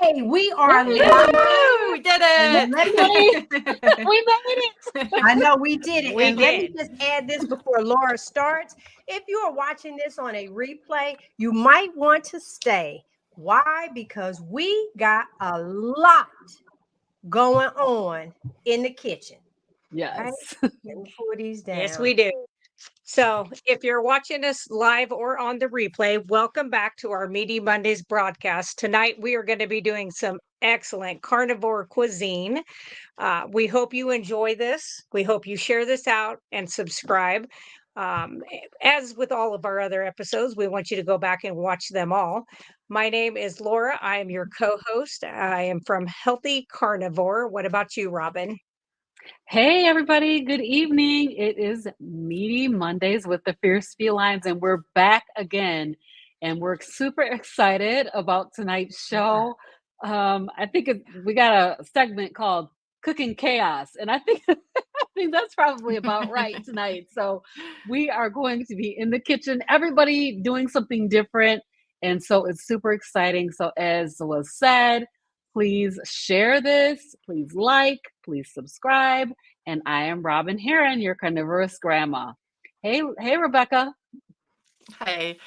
Hey, we are live. We did it. We made it. I know we did it. We And let me did. just add this before Laura starts. If you are watching this on a replay, you might want to stay. Why? Because we got a lot going on in the kitchen. Okay? Yes. Let me pull these down. Yes, we do. So, if you're watching us live or on the replay, welcome back to our Meaty Mondays broadcast. Tonight, we are going to be doing some excellent carnivore cuisine. We hope you enjoy this. We hope you share this out and subscribe. As with all of our other episodes, we want you to go back and watch them all. My name is Laura. I am your co host. I am from Healthy Carnivore. What about you, Robin? Hey, everybody. Good evening. It is Meaty Mondays with the Fierce Felines, and we're back again. And we're super excited about tonight's show. I think we got a segment called Cooking Chaos, and I think I think that's probably about right tonight. So we are going to be in the kitchen, everybody doing something different, and so it's super exciting. So as was said, please share this, please like, please subscribe. And I am Robin Heron, your carnivorous grandma. Hey, Rebecca. Hey,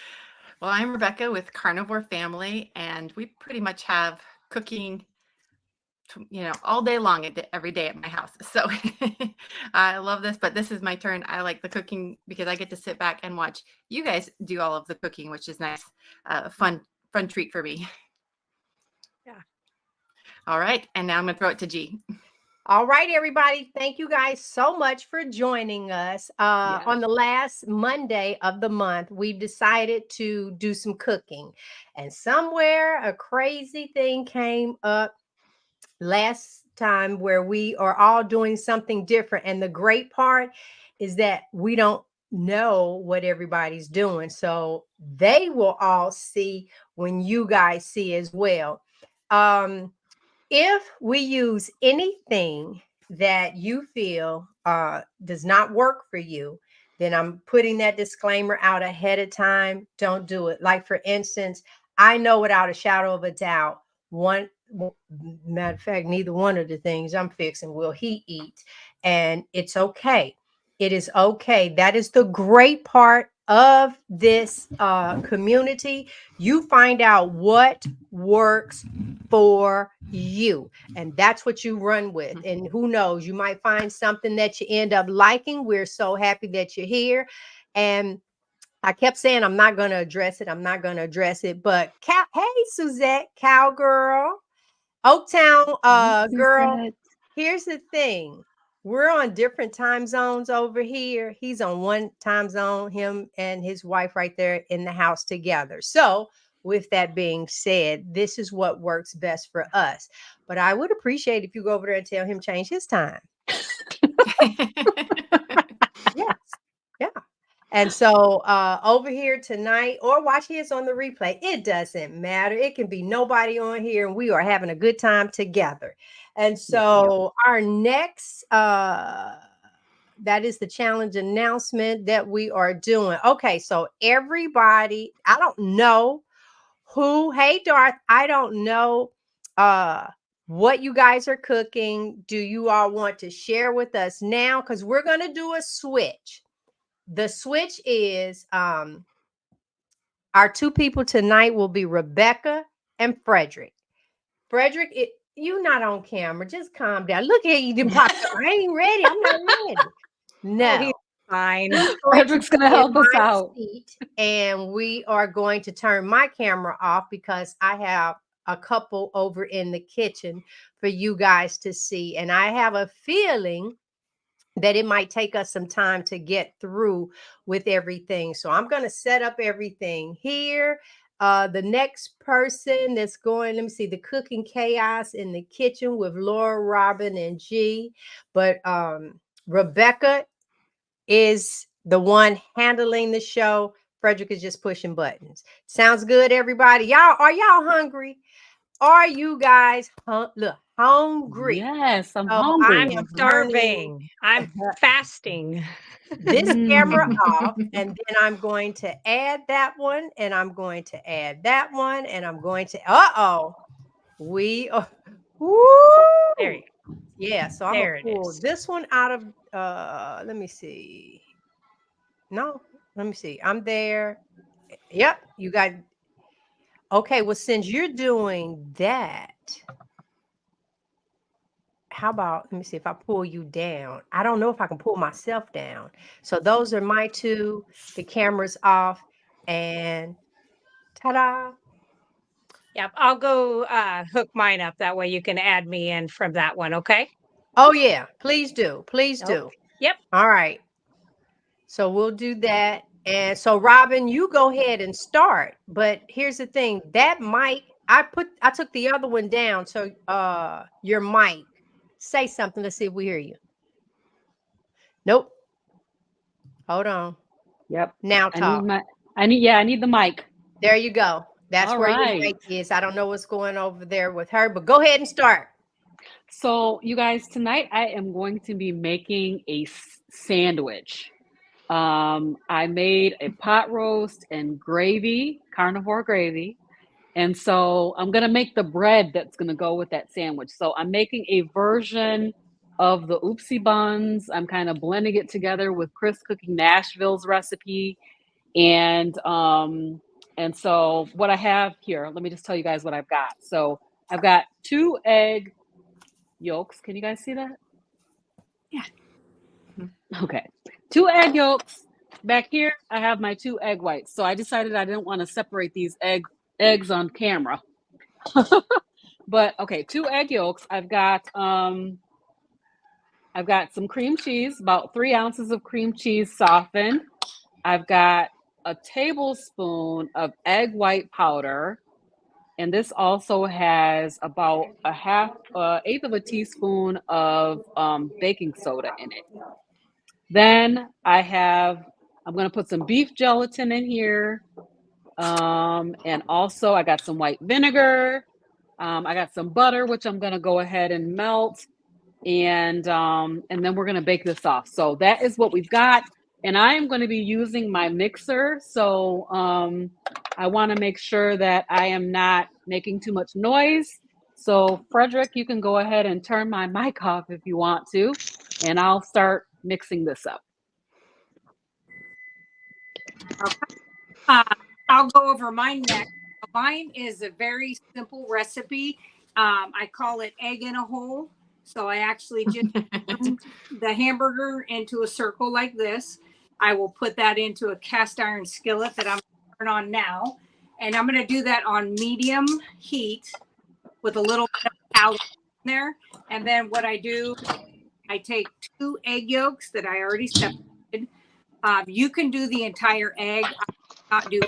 well, I'm Rebecca with Carnivore Family, and we pretty much have cooking, all day long, every day at my house. So I love this, but this is my turn. I like the cooking because I get to sit back and watch you guys do all of the cooking, which is nice, fun treat for me. Yeah. All right, and now I'm gonna throw it to G. All right, everybody. Thank you guys so much for joining us. On the last Monday of the month, we've decided to do some cooking. And somewhere a crazy thing came up last time where we are all doing something different. And the great part is that we don't know what everybody's doing. So they will all see when you guys see as well. If we use anything that you feel does not work for you, then I'm putting that disclaimer out ahead of time. Don't do it. Like, for instance, I know without a shadow of a doubt, matter of fact, neither one of the things I'm fixing will he eat. And it's okay. It is okay. That is the great part of this community. You find out what works for you, and that's what you run with. And who knows, you might find something that you end up liking. We're so happy that you're here. And I kept saying I'm not going to address it, but hey, Suzette, cowgirl, Oaktown girl, here's the thing. We're on different time zones over here. He's on one time zone, him and his wife right there in the house together. So with that being said, this is what works best for us. But I would appreciate if you go over there and tell him change his time. Yes. Yeah. And so over here tonight, or watch his on the replay, it doesn't matter. It can be nobody on here, and we are having a good time together. And so our next, that is the challenge announcement that we are doing. Okay, so everybody, I don't know who, hey Darth, I don't know what you guys are cooking. Do you all want to share with us now? Because we're going to do a switch. The switch is our two people tonight will be Rebecca and Frederick. Frederick, you're not on camera. Just calm down. Look at you. I ain't ready. I'm not ready. No. He's fine. Frederick's going to help us out. And we are going to turn my camera off because I have a couple over in the kitchen for you guys to see. And I have a feeling that it might take us some time to get through with everything. So I'm going to set up everything here. The next person that's going, let me see, the cooking chaos in the kitchen with Laura, Robin, and G. But Rebecca is the one handling the show. Frederick is just pushing buttons. Sounds good, everybody? Are y'all hungry? Are you guys hungry? Yes, I'm hungry. I'm starving. I'm fasting. This camera off, and then I'm going to add that one, and I'm going to add that one, and I'm going to, We are. Woo! There you go. Yeah, so I'm gonna There it pull is. this one out of let me see. No, let me see. I'm there. Yep, you got okay. Well, since you're doing that, how about let me see if I pull you down. I don't know if I can pull myself down. So those are my two. The camera's off, and ta-da! Yep. I'll go hook mine up. That way you can add me in from that one. Okay. Oh yeah, please do, please Nope. do. Yep. All right, so we'll do that. And so, Robin, you go ahead and start. But here's the thing: that mic, I took the other one down. So, your mic, say something. Let's see if we hear you. Nope. Hold on. Yep. Now I need talk. I need the mic. There you go. That's All where your right. mic is. I don't know what's going over there with her, but go ahead and start. So, you guys, tonight I am going to be making a sandwich. I made a pot roast and gravy, carnivore gravy. And so I'm going to make the bread that's going to go with that sandwich. So I'm making a version of the oopsie buns. I'm kind of blending it together with Chris Cooking Nashville's recipe. And so what I have here, let me just tell you guys what I've got. So I've got 2 egg yolks. Can you guys see that? Yeah. Okay. 2 egg yolks. Back here, I have my 2 egg whites. So I decided I didn't want to separate these eggs on camera. But okay, 2 egg yolks. I've got some cream cheese, about 3 ounces of cream cheese softened. I've got a tablespoon of egg white powder, and this also has about eighth of a teaspoon of baking soda in it. Then I'm going to put some beef gelatin in here. And also I got some white vinegar. I got some butter, which I'm going to go ahead and melt. And then we're going to bake this off. So that is what we've got. And I am going to be using my mixer. So I want to make sure that I am not making too much noise. So Frederick, you can go ahead and turn my mic off if you want to, and I'll start mixing this up. I'll go over mine next. Mine is a very simple recipe. I call it egg in a hole. So I actually just put the hamburger into a circle like this. I will put that into a cast iron skillet that I'm going to turn on now. And I'm going to do that on medium heat with a little bit of tallow in there. And then what I do, I take 2 egg yolks that I already separated. You can do the entire egg. I not do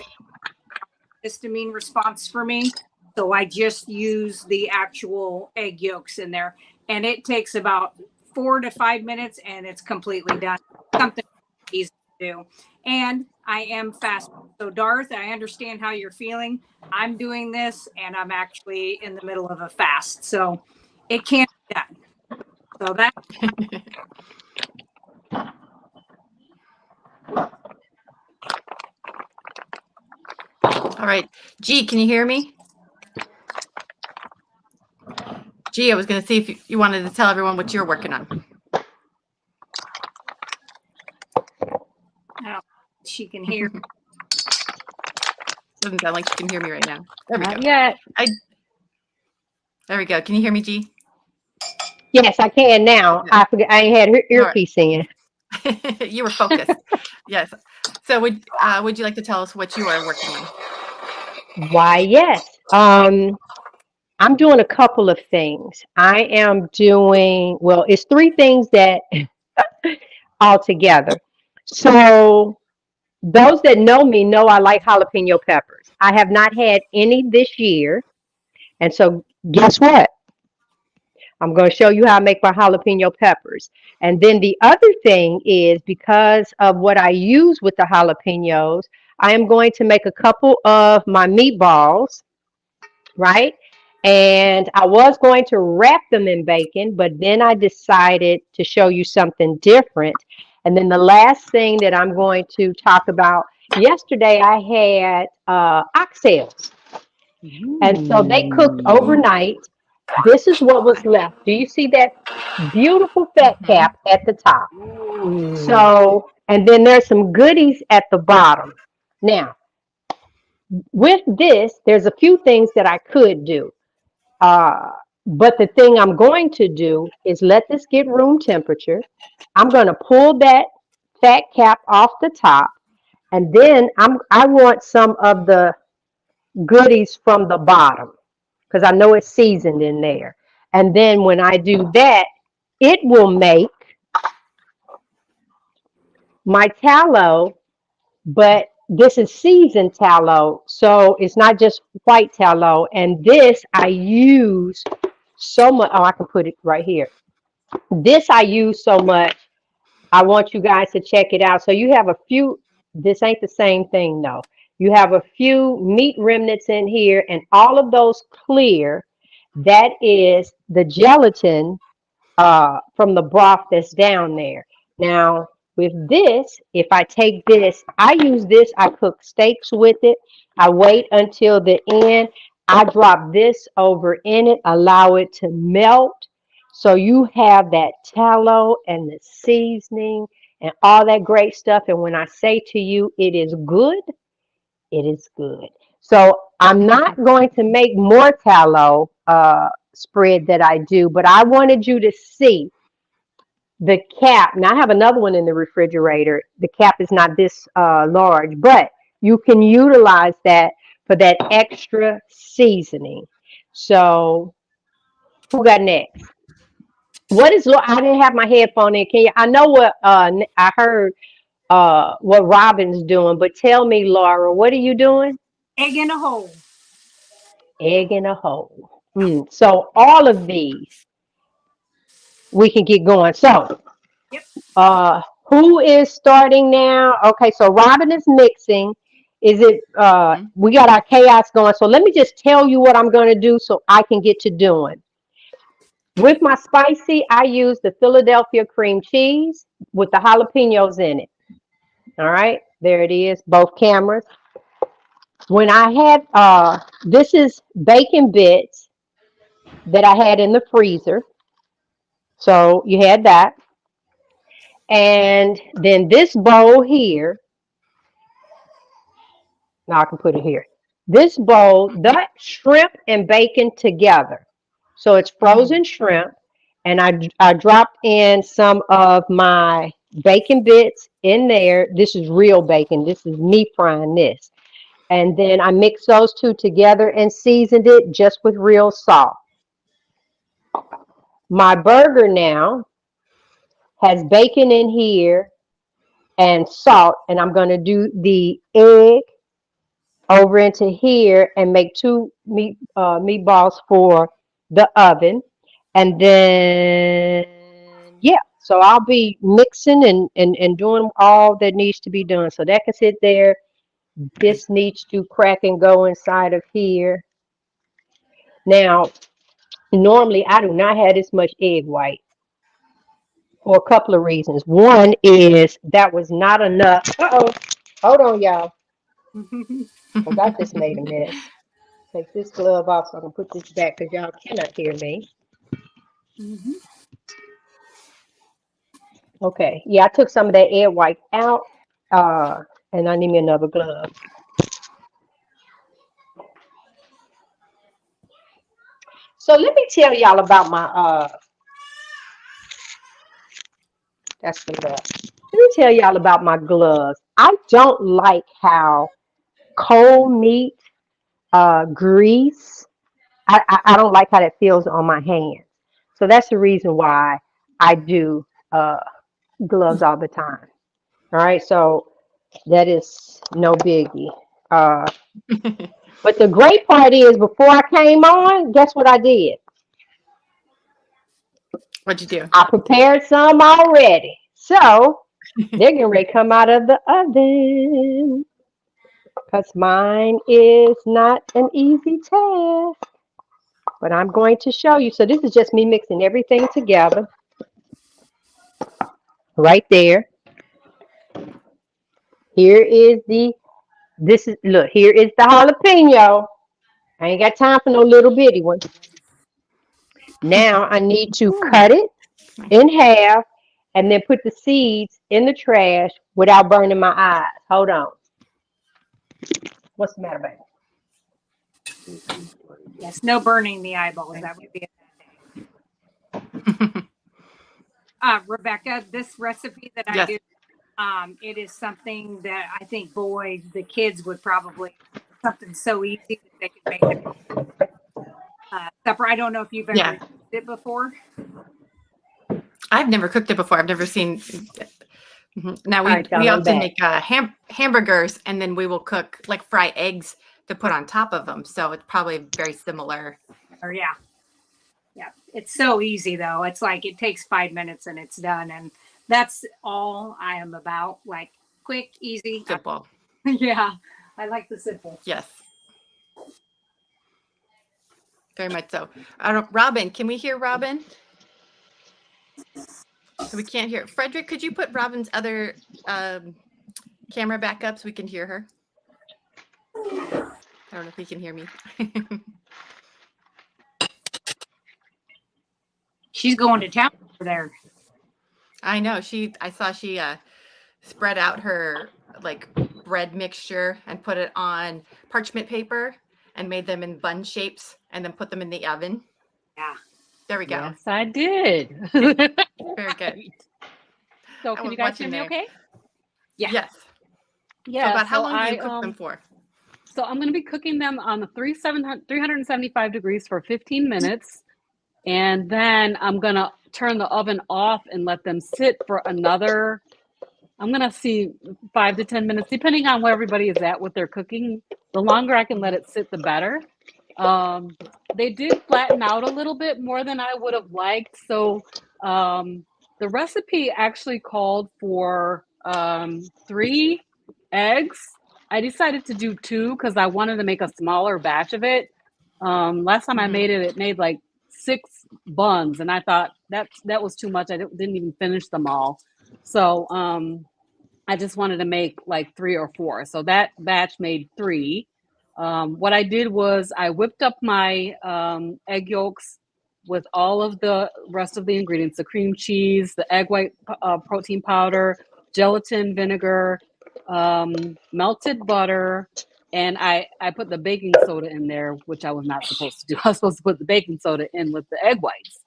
histamine response for me. So I just use the actual egg yolks in there. And it takes about 4 to 5 minutes and it's completely done. Something easy to do. And I am fasting. So Darth, I understand how you're feeling. I'm doing this and I'm actually in the middle of a fast. So it can't be done. So that All right. G, can you hear me? G, I was going to see if you wanted to tell everyone what you're working on. oh, she can hear. Doesn't sound like you can hear me right now. There we Not go. yet. There we go. Can you hear me, G? Yes, I can now. I forget I had her earpiece in. You were focused. Yes. So would you like to tell us what you are working on? Why, yes. I'm doing a couple of things. I am doing, well, it's 3 things that all together. So those that know me know I like jalapeno peppers. I have not had any this year. And so guess what? I'm going to show you how I make my jalapeno peppers. And then the other thing is because of what I use with the jalapenos, I am going to make a couple of my meatballs, right? And I was going to wrap them in bacon, but then I decided to show you something different. And then the last thing that I'm going to talk about, yesterday I had oxtails. And so they cooked Mm. overnight. This is what was left. Do you see that beautiful fat Mm-hmm. cap at the top? Ooh. So, and then there's some goodies at the bottom. Now, with this, there's a few things that I could do. Uh, but the thing I'm going to do is let this get room temperature. I'm going to pull that fat cap off the top, and then I want some of the goodies from the bottom because I know it's seasoned in there. And then when I do that, it will make my tallow, but this is seasoned tallow, so it's not just white tallow. And this I use so much. Oh, I can put it right here. This I use so much. I want you guys to check it out. So you have a few, this ain't the same thing though. You have a few meat remnants in here, and all of those clear, that is the gelatin from the broth that's down there. Now, with this, if I take this, I use this, I cook steaks with it. I wait until the end. I drop this over in it, allow it to melt. So you have that tallow and the seasoning and all that great stuff. And when I say to you, it is good, it is good. So I'm not going to make more tallow spread that I do, but I wanted you to see the cap. Now I have another one in the refrigerator. The cap is not this large, but you can utilize that for that extra seasoning. So who got next? What is? I didn't have my headphone in. Can you? I know what I heard. What Robin's doing, but tell me, Laura, what are you doing? Egg in a hole. Egg in a hole. So all of these we can get going. So Yep. who is starting now? Okay, so Robin is mixing. Is it Mm-hmm. we got our chaos going. So let me just tell you what I'm going to do so I can get to doing. With my spicy, I use the Philadelphia cream cheese with the jalapenos in it. All right, there it is, both cameras. When I had this is bacon bits that I had in the freezer. So you had that. And then this bowl here, now I can put it here. This bowl, Mm-hmm. that shrimp and bacon together. So it's frozen shrimp. And I dropped in some of my bacon bits in there. This is real bacon. This is me frying this. And then I mixed those two together and seasoned it just with real salt. My burger now has bacon in here and salt, and I'm going to do the egg over into here and make two meatballs for the oven. And then, yeah, so I'll be mixing and doing all that needs to be done. So that can sit there. This needs to crack and go inside of here. Now, normally I do not have this much egg white for a couple of reasons. One is that was not enough. Uh-oh. Hold on, y'all. Forgot this made a mess. Take this glove off so I can put this back because y'all cannot hear me. Okay. Yeah, I took some of that egg white out. Uh, and I need me another glove. So let me tell y'all about my that's the glove. Let me tell y'all about my gloves. I don't like how cold meat grease. I don't like how that feels on my hands. So that's the reason why I do gloves all the time. All right, so that is no biggie. Uh, but the great part is, before I came on, guess what I did? What'd you do? I prepared some already. So they're getting ready to come out of the oven because mine is not an easy task. But I'm going to show you. So this is just me mixing everything together right there. Here is the, this is, look, here is the jalapeno. I ain't got time for no little bitty one. Now I need to cut it in half and then put the seeds in the trash without burning my eyes. Hold on. What's the matter, baby? Yes, no burning the eyeballs. That would be Rebecca, this recipe that I Yes. do, it is something that I think, boy, the kids would probably, something so easy that they could make it supper. I don't know if you've ever Yeah. used it before. I've never cooked it before. I've never seen. Now All right, y'all, we I'm often back. make hamburgers, and then we will cook like fry eggs to put on top of them. So it's probably very similar. Or yeah. It's so easy though. It's like it takes 5 minutes and it's done. And that's all I am about. Like quick, easy. Simple. Yeah. I like the simple. Yes. Very much so. Robin, can we hear Robin? So we can't hear. Frederick, could you put Robin's other camera back up so we can hear her? I don't know if he can hear me. She's going to town over there. I know. I saw she spread out her like bread mixture and put it on parchment paper and made them in bun shapes and then put them in the oven. Yeah. There we go. Yes, I did. Very good. So can you guys hear me okay? Yeah. Yes. Yeah. So about how long do you cook them for? So I'm going to be cooking them on the 375 degrees for 15 minutes. And then I'm going to turn the oven off and let them sit for another, I'm going to see 5 to 10 minutes, depending on where everybody is at with their cooking. The longer I can let it sit, the better. They did flatten out a little bit more than I would have liked. So the recipe actually called for 3 eggs. I decided to do 2 because I wanted to make a smaller batch of it. Last time I made it, it made like 6 buns, and I thought that was too much. I didn't even finish them all. So I just wanted to make like 3 or 4. So that batch made 3. What I did was I whipped up my egg yolks with all of the rest of the ingredients, the cream cheese, the egg white protein powder, gelatin, vinegar, melted butter, and I put the baking soda in there, which I was not supposed to do. I was supposed to put the baking soda in with the egg whites.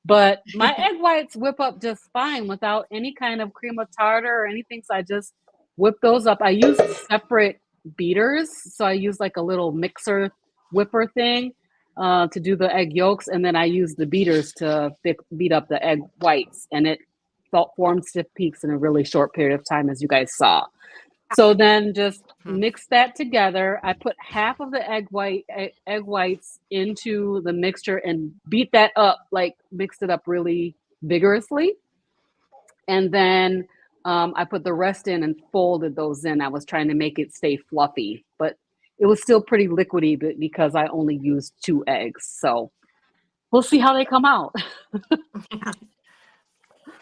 But my egg whites whip up just fine without any kind of cream of tartar or anything. So I just whip those up. I use separate beaters. So I use like a little mixer whipper thing to do the egg yolks. And then I use the beaters to beat up the egg whites. And it formed stiff peaks in a really short period of time, as you guys saw. So then just mix that together. I put half of the egg whites into the mixture and beat that up, like mixed it up really vigorously. And then I put the rest in and folded those in. I was trying to make it stay fluffy, but it was still pretty liquidy because I only used 2 eggs. So we'll see how they come out.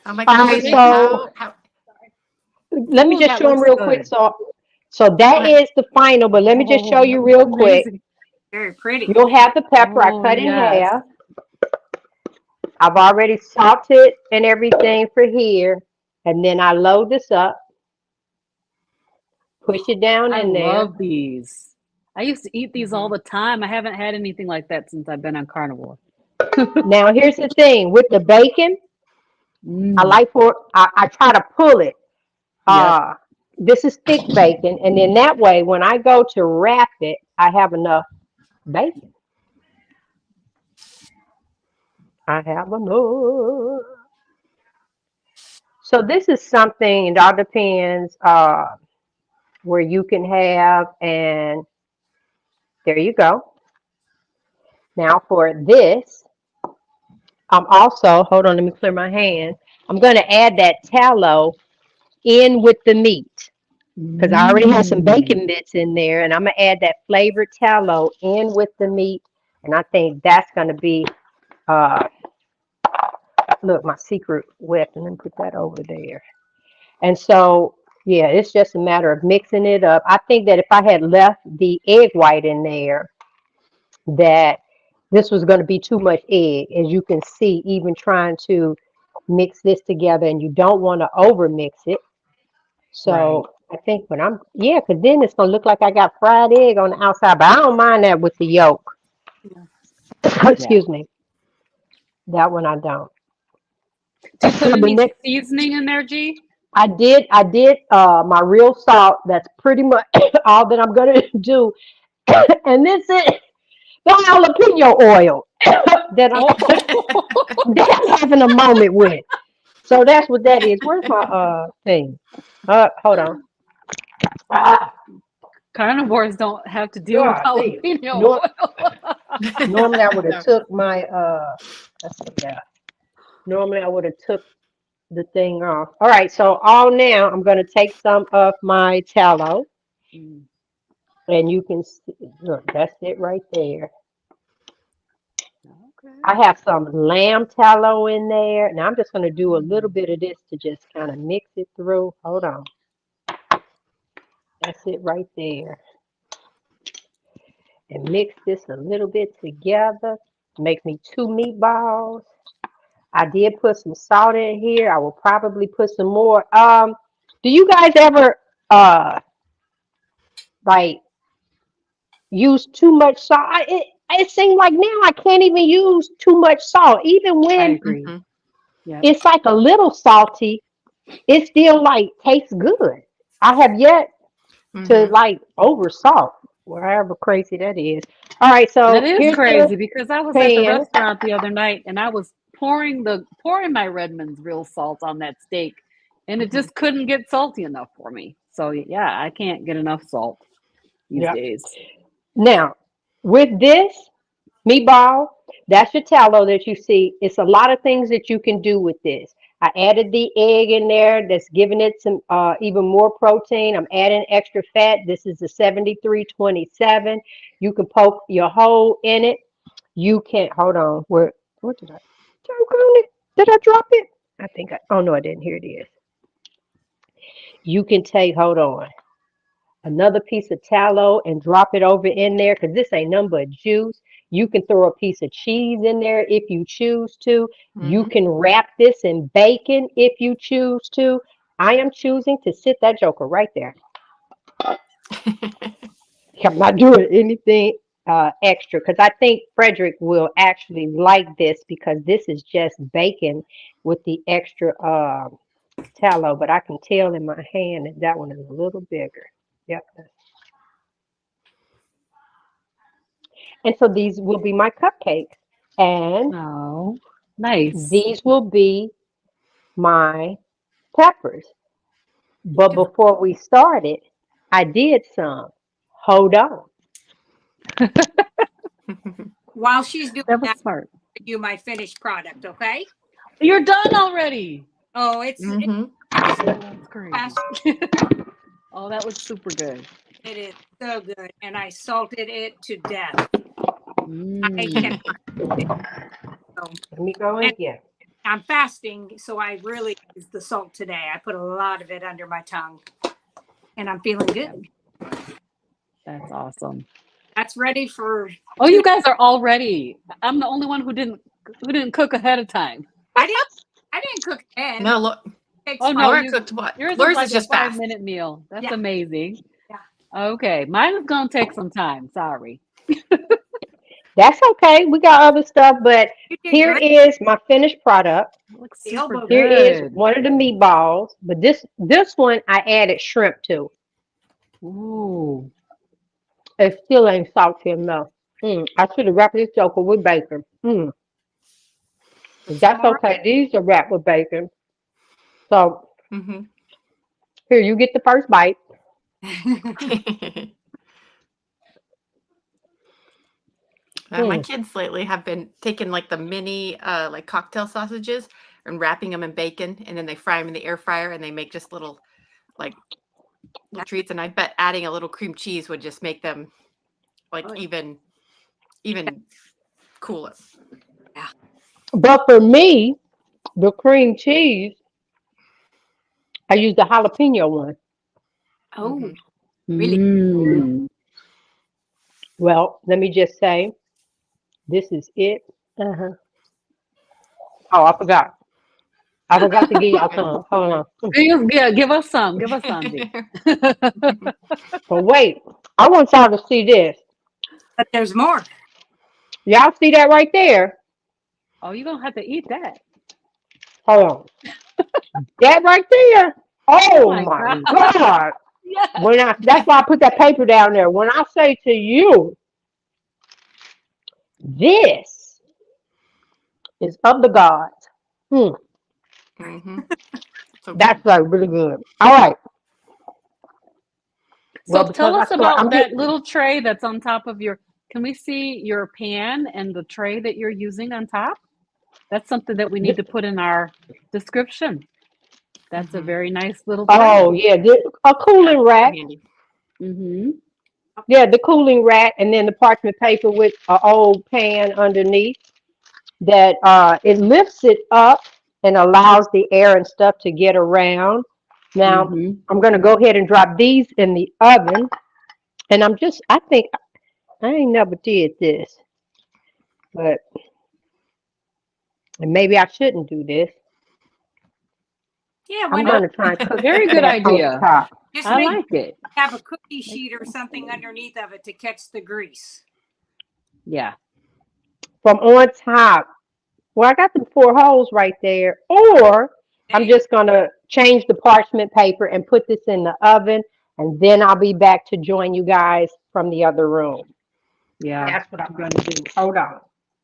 Oh my gosh. So let me just show them real quick. So that is the final, but let me just show you real quick. Very pretty. You'll have the pepper I cut in half. I've already salted and everything for here. And then I load this up. Push it down in there. I love these. I used to eat these all the time. I haven't had anything like that since I've been on Carnivore. Now, here's the thing. With the bacon, I try to pull it. This is thick bacon. And then that way, when I go to wrap it, I have enough bacon. I have enough. So this is something, it all depends where you can have, and there you go. Now for this, I'm also, hold on, let me clear my hand. I'm going to add that tallow in with the meat because I already have some bacon bits in there, and I'm going to add that flavored tallow in with the meat, and I think that's going to be, look, my secret weapon. Let me put that over there. And so, yeah, it's just a matter of mixing it up. I think that if I had left the egg white in there, that this was going to be too much egg, as you can see, even trying to mix this together, and you don't want to over mix it. Right. So I think when yeah, because then it's going to look like I got fried egg on the outside, but I don't mind that with the yolk. Yeah. Yeah. Excuse me. That one I don't. Do you put So the any next, seasoning in there, G? I did my real salt. That's pretty much all that I'm going to do. And this is the jalapeno oil that I'm, Oh, that I'm having a moment with. So that's what that is. Where's my thing? Hold on. Ah, carnivores don't have to deal with God, damn. jalapeno Nor- oil. Normally I would have No. took my let's see, yeah. Normally I would have took the thing off. All right, so all now I'm gonna take some of my tallow, Mm, and you can see, look, that's it right there. I okay. have some lamb tallow in there. Now I'm just gonna do a little Mm. bit of this to just kind of mix it through. Hold on. That's it right there. And mix this a little bit together. Make me two meatballs. I did put some salt in here. I will probably put some more. Do you guys ever like use too much salt? It seems like now I can't even use too much salt. Even I when agree. Mhm. Yep. it's like a little salty, it still like tastes good. I have yet to Mhm. like over salt, whatever crazy that is. All right, That so is here's the crazy because I was at the pan. restaurant the other night and I was pouring my Redmond's real salt on that steak and it Mhm. just couldn't get salty enough for me. So yeah, I can't get enough salt these Yeah. days. Now, with this meatball, that's your tallow that you see. It's a lot of things that you can do with this. I added the egg in there. That's giving it some even more protein. I'm adding extra fat. This is the 7327. You can poke your hole in it. You can hold on. Where did I? Did I drop it? I think I. Oh no, I didn't. Here it is. You can take. Hold on. Another piece of tallow and drop it over in there because this ain't nothing but juice. You can throw a piece of cheese in there if you choose to. You Mhm. can wrap this in bacon if you choose to. I am choosing to sit that joker right there. I'm not doing anything extra because I think Frederick will actually like this because this is just bacon with the extra tallow. But I can tell in my hand that that one is a little bigger. Yep. And so these will be my cupcakes. And Oh, nice. these will be my peppers. But before we started, I did some. Hold on. While she's doing That was that, smart. I do my finished product, okay? You're done already. Oh, it's Mhm. Oh, that's crazy. fast. Oh, that looks super good. It is so good, and I salted it to death. I Mm. cannot beat it. So, Let me go in and here. I'm fasting, so I really used the salt today. I put a lot of it under my tongue, and I'm feeling Yep, good. that's awesome. That's ready for Oh, two. you guys are all ready. I'm the only one who didn't cook ahead of time. I didn't. I didn't cook egg. No, It look, takes Oh five. no, Laura cooked what? yours is Laura's is like a just five fast. minute meal. That's Yeah, amazing. yeah. Okay, mine is gonna take some time. Sorry. That's okay. We got other stuff, but You did here great. is my finished product. It looks The super elbow. Here is good. one of the meatballs, but this one I added shrimp to. Ooh. It still ain't salty enough. I should have wrapped this joker with bacon. That's All okay. These are wrapped with bacon. So Mhm. here, you get the first bite. right. My Mm, kids lately have been taking like the mini like cocktail sausages and wrapping them in bacon, and then they fry them in the air fryer, and they make just like little treats. And I bet adding a little cream cheese would just make them like Oh, even cooler. yeah. But for me, the cream cheese, I use the jalapeno one. Oh, Mhm. really? Mm. Well, let me just say. This is it. Uh-huh. Oh, I forgot. I forgot to give y'all some. Hold on. Yeah, give us some. Give us some, D. But wait, I want y'all to see this. But there's more. Y'all see that right there? Oh, you're gonna have to eat that. Hold on. That right there. Oh Oh my my God. God. Yes. That's why I put that paper down there. When I say to you, this is of the gods. Hmm, Mm-hmm. So that's good. like really good. All right. Well, So because tell I us swear about I'm that getting. little tray that's on top of your. Can we see your pan and the tray that you're using on top? That's something that we need to put in our description. That's a Mm-hmm. very nice little tray. Oh yeah, a Yeah, cooling rack. pretty handy. Mm-hmm. Yeah, the cooling rack, and then the parchment paper with an old pan underneath. That it lifts it up and allows the air and stuff to get around. Now Mm-hmm. I'm gonna go ahead and drop these in the oven, and I think I ain't never did this, but and maybe I shouldn't do this. Yeah, why I'm not? gonna try and cook Very this good thing on idea. top. Just I make like it. have a cookie Makes sheet or sense to something me. underneath of it to catch the grease. Yeah. From on top. Well, I got the four holes right there. Or There I'm you just gonna change the parchment paper and put this in the oven, and then I'll be back to join you guys from the other room. Yeah. That's what I'm gonna do. Hold on.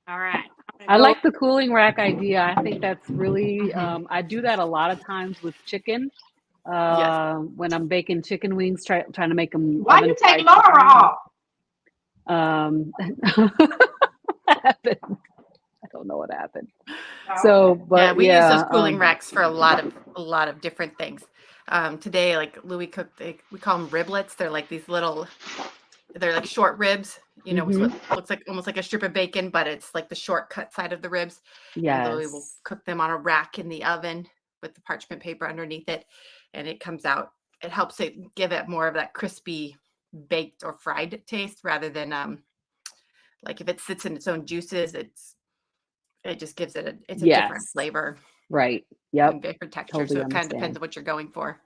All right. I'm I gonna like the cooling rack idea. I think that's really, Mm-hmm. I do that a lot of times with chicken. Yes. When I'm baking chicken wings, trying to make them Why oven you take fried chicken Laura wings. off? What happened? I don't know what happened. Oh, So, okay. Yeah, but we use those yeah, cooling racks for a lot of different things. Today, like Louis cooked, we call them riblets. They're like short ribs, with mm-hmm. what looks like almost like a strip of bacon, but it's like the shortcut side of the ribs. And Louis will Yes, cook them on a rack in the oven with the parchment paper underneath it, and it comes out. It helps it give it more of that crispy baked or fried taste rather than like if it sits in its own juices, it just gives it it's a different yes, flavor right. Yep, and different texture. So totally it kind of depends understand. on what you're going for.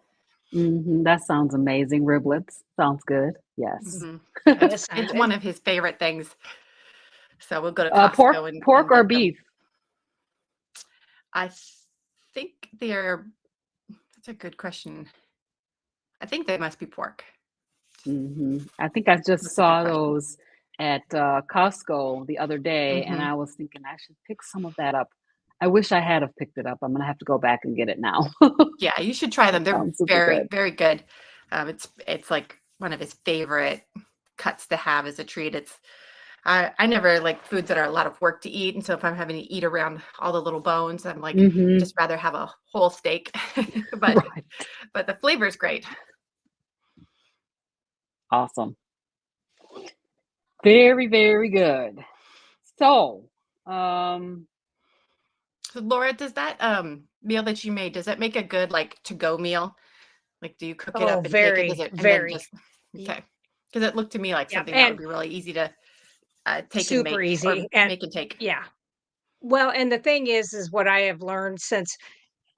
That sounds amazing. Riblets sounds good. Yes. Hmm Yeah, It's this sounds it's it. one of his favorite things. So we'll go to Pork, Costco and or get them. beef. I think they're that's a good question. I think they must be pork. I think I just That's a good saw question. those at Costco the other day, and Hmm I was thinking I should pick some of that up. I wish I had have picked it up. I'm gonna have to go back and get it now. Yeah, you should try That them. They're sounds super very, good. very good. It's like one of his favorite cuts to have as a treat. I never like foods that are a lot of work to eat, and so if I'm having to eat around all the little bones, I'm like Mm-hmm. just rather have a whole steak. but Right. but the flavor is great. Awesome. Very, very good. So, um, So Laura, does that meal that you made, does that make a good like to go meal? Like do you cook it Oh, up and take it? Does very, it and then very. just okay? Because it looked to me like Yep. something that would And be really easy to take and super make easy. or And make and take. yeah. Well, and the thing is what I have learned since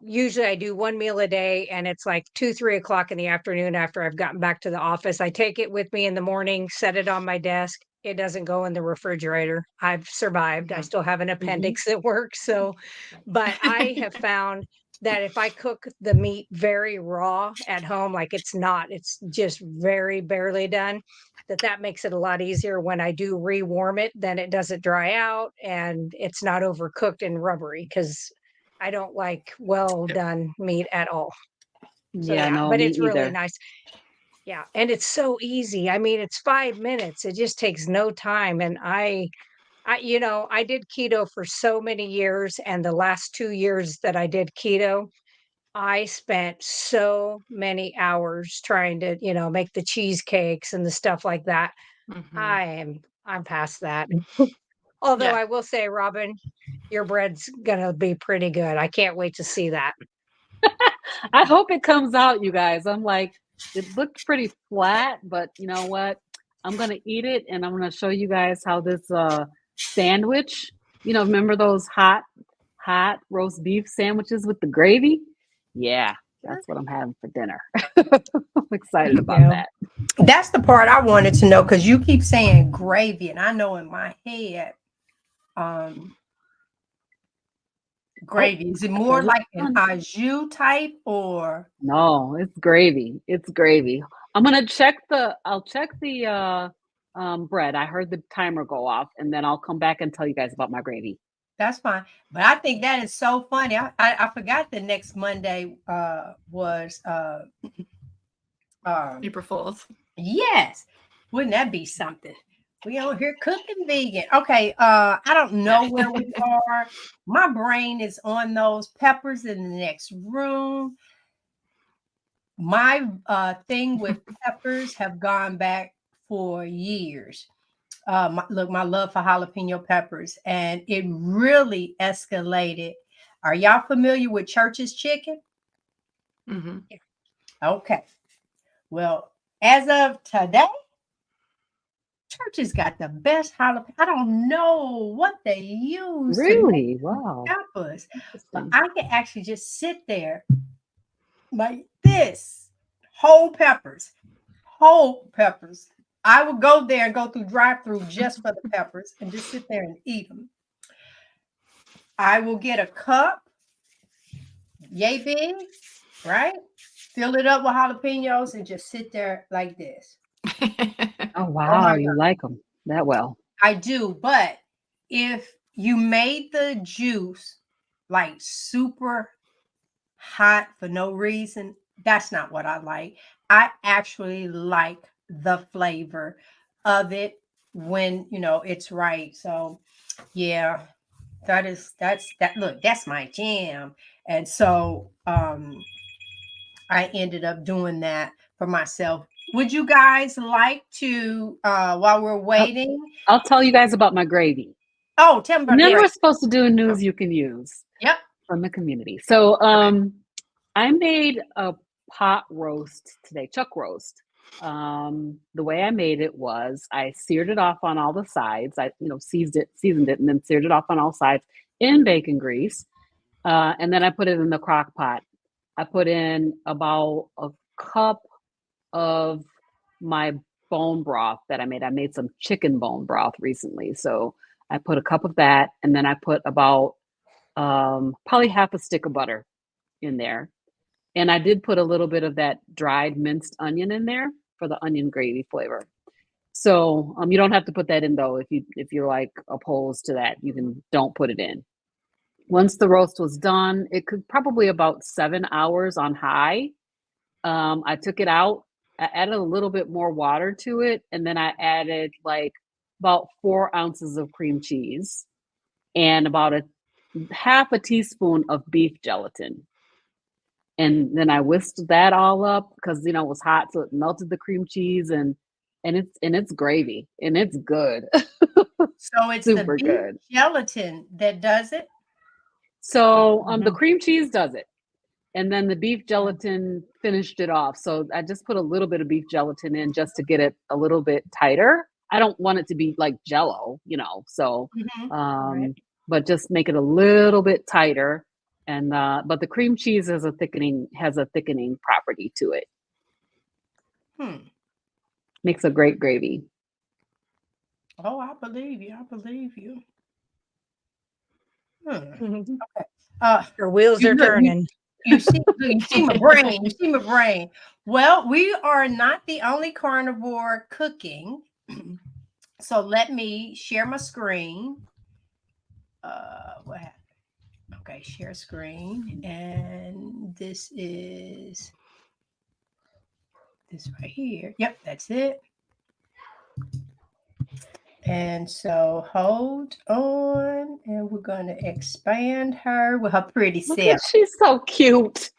usually I do one meal a day and it's like 2, 3 o'clock in the afternoon after I've gotten back to the office. I take it with me in the morning, set it on my desk. It doesn't go in the refrigerator. I've survived. I Mhm. still have an mhm. appendix that works. So, but I have found that if I cook the meat very raw at home, like it's just very barely done, that makes it a lot easier when I do rewarm it, then it doesn't dry out and it's not overcooked and rubbery because I don't like well Yep. done meat at all. So Yeah, yeah, no, but me it's really either. nice. Yeah, and it's so easy. I mean, it's 5 minutes. It just takes no time and I did keto for so many years and the last 2 years that I did keto, I spent so many hours trying to, make the cheesecakes and the stuff like that. hmm I'm past that. Although Yeah. I will say, Robin, your bread's gonna be pretty good. I can't wait to see that. I hope it comes out, you guys. I'm like, it looked pretty flat, but you know what? I'm gonna eat it and I'm gonna show you guys how this sandwich. Remember those hot roast beef sandwiches with the gravy? Yeah, that's what I'm having for dinner. I'm excited about that. That's the part I wanted to know, because you keep saying gravy, and I know in my head, gravy. Is it more like an au jus type, or? No, it's gravy. It's gravy. I'll check the bread. I heard the timer go off, and then I'll come back and tell you guys about my gravy. That's fine. But I think that is so funny. I forgot the next Monday was April Fools. Yes. Wouldn't that be something? We on here cooking vegan. Okay, I don't know where we are. My brain is on those peppers in the next room. My thing with peppers have gone back for years. My love for jalapeno peppers, and it really escalated. Are y'all familiar with Church's Chicken? Mm-hmm. Okay. Well, as of today, Church's got the best jalapeno. I don't know what they use to Really? make Wow. peppers, but I can actually just sit there like this, whole peppers. I would go there and go through drive-through just for the peppers and just sit there and eat them. I will get a cup, yay big, right? Fill it up with jalapenos and just sit there like this. Oh, wow. You like them that well. I do, but if you made the juice like super hot for no reason, that's not what I like. I actually like the flavor of it when it's right. So yeah, that's that. Look, that's my jam. And so I ended up doing that for myself. Would you guys like to while we're waiting? I'll tell you guys about my gravy. Oh, tell me about And then it. we're supposed to do news you can use. Yep. From the community. So I made a pot roast today, chuck roast. The way I made it was I seared it off on all the sides. I seasoned it, and then seared it off on all sides in bacon grease. And then I put it in the crock pot. I put in about a cup of my bone broth that I made. I made some chicken bone broth recently. So I put a cup of that, and then I put about probably half a stick of butter in there. And I did put a little bit of that dried minced onion in there for the onion gravy flavor. So you don't have to put that in though. If you're like opposed to that, don't put it in. Once the roast was done, it could probably about 7 hours on high. I took it out. I added a little bit more water to it, and then I added like about 4 ounces of cream cheese and about a half a teaspoon of beef gelatin. And then I whisked that all up because it was hot, so it melted the cream cheese and it's gravy and it's good. So it's super the beef good gelatin that does it. So the cream cheese does it, and then the beef gelatin finished it off. So I just put a little bit of beef gelatin in just to get it a little bit tighter. I don't want it to be like Jello, So, Right. but just make it a little bit tighter. And but the cream cheese has a thickening property to it. Makes a great gravy. Oh, I believe you. Okay. Your wheels are turning. You see my brain. You see my brain. Well, we are not the only carnivore cooking. So let me share my screen. What happened? Okay, share screen. And this is this right here. Yep, that's it. And so hold on, and we're going to expand her with her pretty self. She's so cute.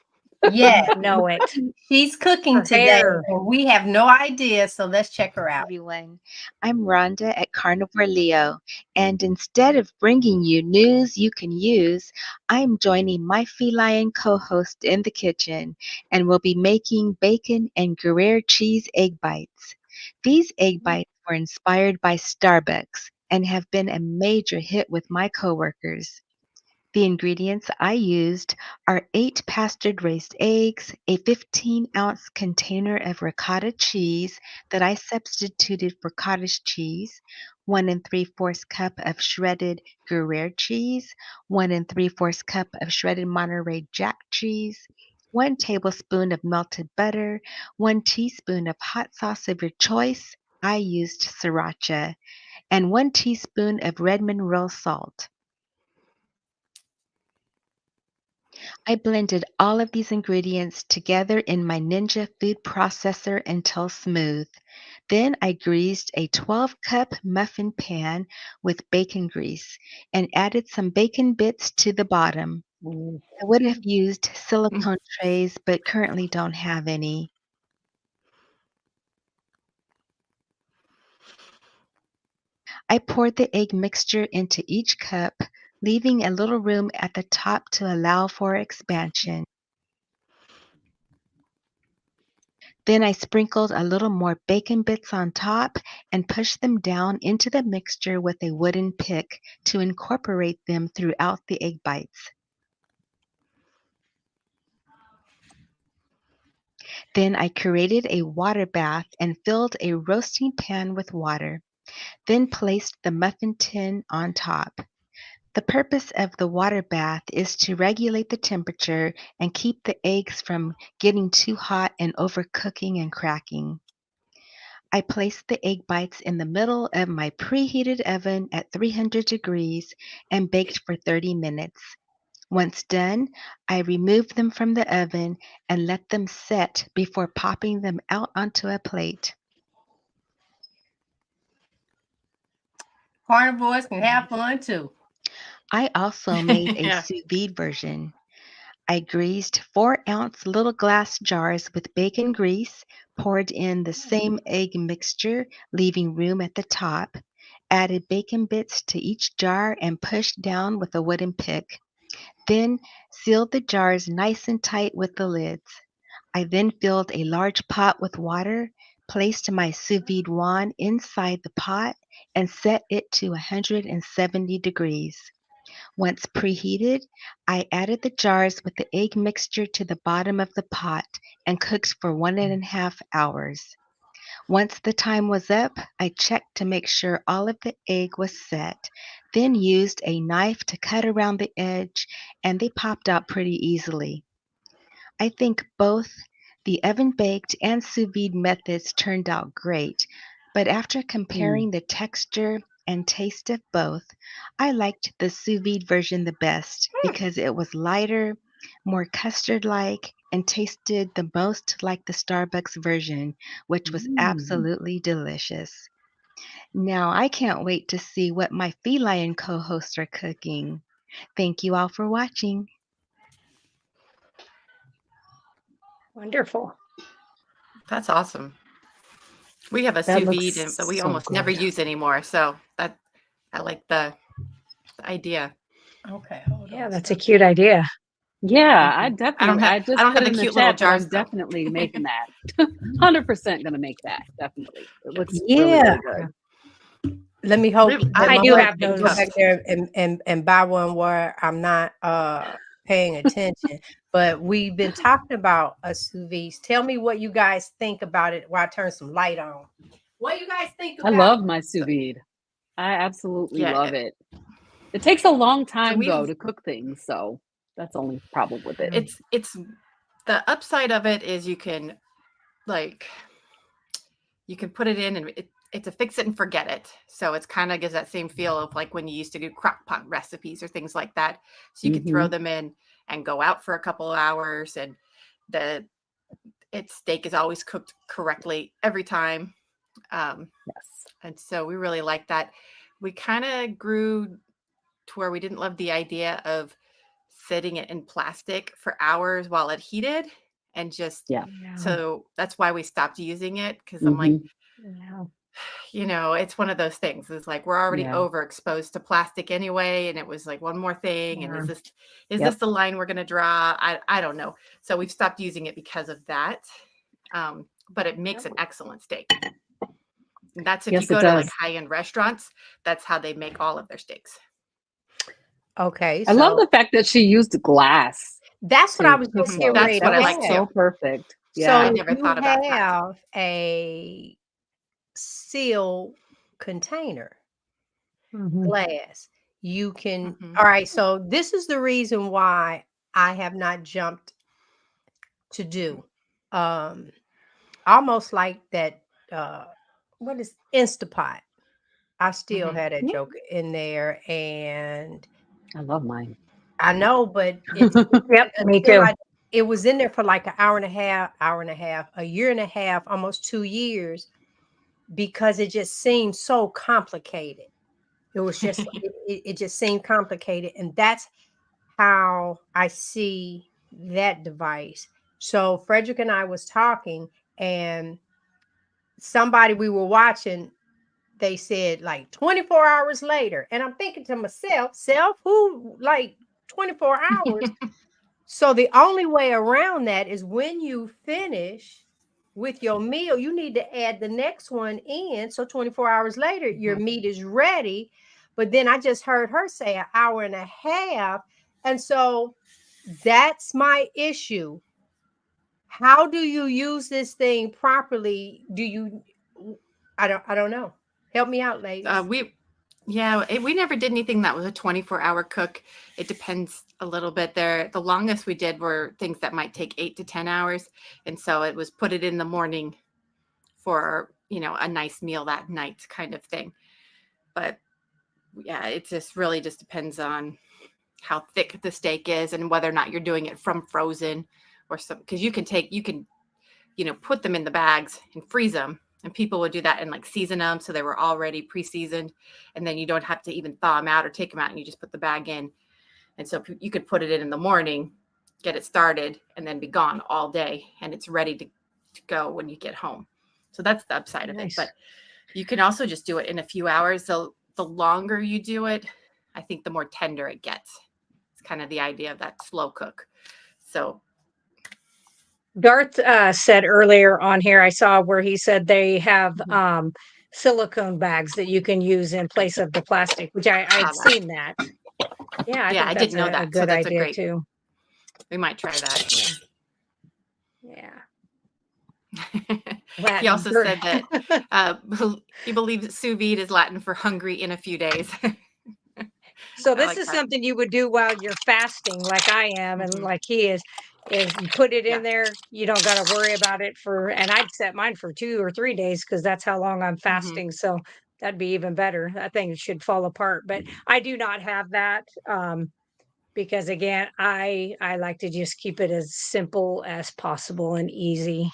Yeah, know it. She's cooking Her today, hair. and we have no idea. So let's check her out. Everyone, I'm Rhonda at Carnivore Leo, and instead of bringing you news you can use, I'm joining my feline co-host in the kitchen, and we'll be making bacon and Gruyere cheese egg bites. These egg bites were inspired by Starbucks, and have been a major hit with my coworkers. The ingredients I used are 8 pastured raised eggs, a 15-ounce container of ricotta cheese that I substituted for cottage cheese, 1 and 3/4 cup of shredded Gruyere cheese, 1 and 3/4 cup of shredded Monterey Jack cheese, 1 tablespoon of melted butter, 1 teaspoon of hot sauce of your choice. I used sriracha, and 1 teaspoon of Redmond roll salt. I blended all of these ingredients together in my Ninja food processor until smooth. Then I greased a 12-cup muffin pan with bacon grease and added some bacon bits to the bottom. Ooh. I would have used silicone trays, but currently don't have any. I poured the egg mixture into each cup, leaving a little room at the top to allow for expansion. Then I sprinkled a little more bacon bits on top and pushed them down into the mixture with a wooden pick to incorporate them throughout the egg bites. Then I created a water bath and filled a roasting pan with water, then placed the muffin tin on top. The purpose of the water bath is to regulate the temperature and keep the eggs from getting too hot and overcooking and cracking. I placed the egg bites in the middle of my preheated oven at 300 degrees and baked for 30 minutes. Once done, I removed them from the oven and let them set before popping them out onto a plate. Carnivores can have fun too. I also made a Yeah. sous vide version. I greased 4-ounce little glass jars with bacon grease, poured in the same egg mixture, leaving room at the top, added bacon bits to each jar and pushed down with a wooden pick. Then sealed the jars nice and tight with the lids. I then filled a large pot with water, placed my sous vide wand inside the pot, and set it to 170 degrees. Once preheated, I added the jars with the egg mixture to the bottom of the pot and cooked for 1.5 hours. Once the time was up, I checked to make sure all of the egg was set, then used a knife to cut around the edge, and they popped out pretty easily. I think both the oven baked and sous vide methods turned out great, but after Mm. comparing the texture and taste of both, I liked the sous vide version the best because it was lighter, more custard like, and tasted the most like the Starbucks version, which was Mm. absolutely delicious. Now I can't wait to see what my feline co hosts are cooking. Thank you all for watching. Wonderful. That's awesome. We have a That sous vide that looks we so almost never good. use anymore. So that I like the idea. Okay, hold Yeah, on. that's a cute idea. Yeah, I I just don't put have the in the cute little chat that jars I'm though. definitely making that. 100% gonna make that, definitely. It looks Yes. really, Yeah, really good. let me hope I that I my do love have husband can big go those. back cups. there and buy one where I'm not paying attention. But we've been talking about a sous vide. Tell me what you guys think about it while I turn some light on. What do you guys think I about love my sous So vide. I absolutely yeah, love it. It takes a long so time though we've to cook things, so that's the only problem with it. it? it's the upside of it is like you can put it in and it's a fix it and forget it. So it's kind of gives that same feel of like when you used to do crock pot recipes or things like that. So you could throw Mhm. them in and go out for a couple of hours and the its steak is always cooked correctly every time. Um, Yes. and so we really like that. We kind of grew to where we didn't love the idea of setting it in plastic for hours while it heated and just Yeah. Yeah. so that's why we stopped using it because I'm like, Mhm. Yeah. it's one of those things. It's like we're already Yeah. overexposed to plastic anyway, and it was like one more thing. And Yeah. is this Yep. the line we're going to draw? I don't know. So we've stopped using it because of that. But it makes Yep. an excellent steak. And that's if you Yes, it go to like does. high-end restaurants, that's how they make all of their steaks. Okay, I love so the fact that she used glass that's what I to was cook just Mhm. getting those. ready That's to what That I was like ask. too. so perfect. So I Yeah. if never you thought about that. have a seal container, Mhm. glass, you can. Mhm. All right, so this is the reason why I have not jumped to do almost like that what is Instapot. I still Mhm. had that Yeah, joke in there, and I love mine. I know, but it's Yep, me until too. it was in there for like an hour and a half, a year and a half, almost 2 years, because it just seemed so complicated. It was just it just seemed complicated, and that's how I see that device. So Frederick and I was talking, and somebody we were watching, they said like 24 hours later. And I'm thinking to myself, self, who like 24 hours? So the only way around that is when you finish with your meal, you need to add the next one in. So 24 hours later, your Mhm. meat is ready. But then I just heard her say an hour and a half. And so that's my issue. How do you use this thing properly? Do you I don't know. Help me out, ladies. We never did anything that was a 24-hour cook. It depends a little bit there. The longest we did were things that might take 8 to 10 hours. And so it was put it in the morning for, a nice meal that night kind of thing. But yeah, it just really just depends on how thick the steak is and whether or not you're doing it from frozen or some, because you can put them in the bags and freeze them. And people would do that and like season them so they were already pre-seasoned, and then you don't have to even thaw them out or take them out, and you just put the bag in. And so you could put it in the morning, get it started, and then be gone all day, and it's ready to go when you get home. So that's the upside of it. Nice. But you can also just do it in a few hours. So the longer you do it, I think the more tender it gets. It's kind of the idea of that slow cook. So Darth said earlier on here, I saw where he said they have silicone bags that you can use in place of the plastic, which I'd seen that. Yeah, I yeah, think I that's didn't know a that. So good that's a idea great, too. we might try that. Yeah. He Latin. also said that he believes sous vide is Latin for hungry in a few days. So I this like is that. something you would do while you're fasting, like I am, and Mhm. like he is you put it Yeah. in there, you don't got to worry about it and I'd set mine for 2 or 3 days because that's how long I'm Mhm. fasting. So that'd be even better. That thing should fall apart. But I do not have that. Because again, I like to just keep it as simple as possible and easy.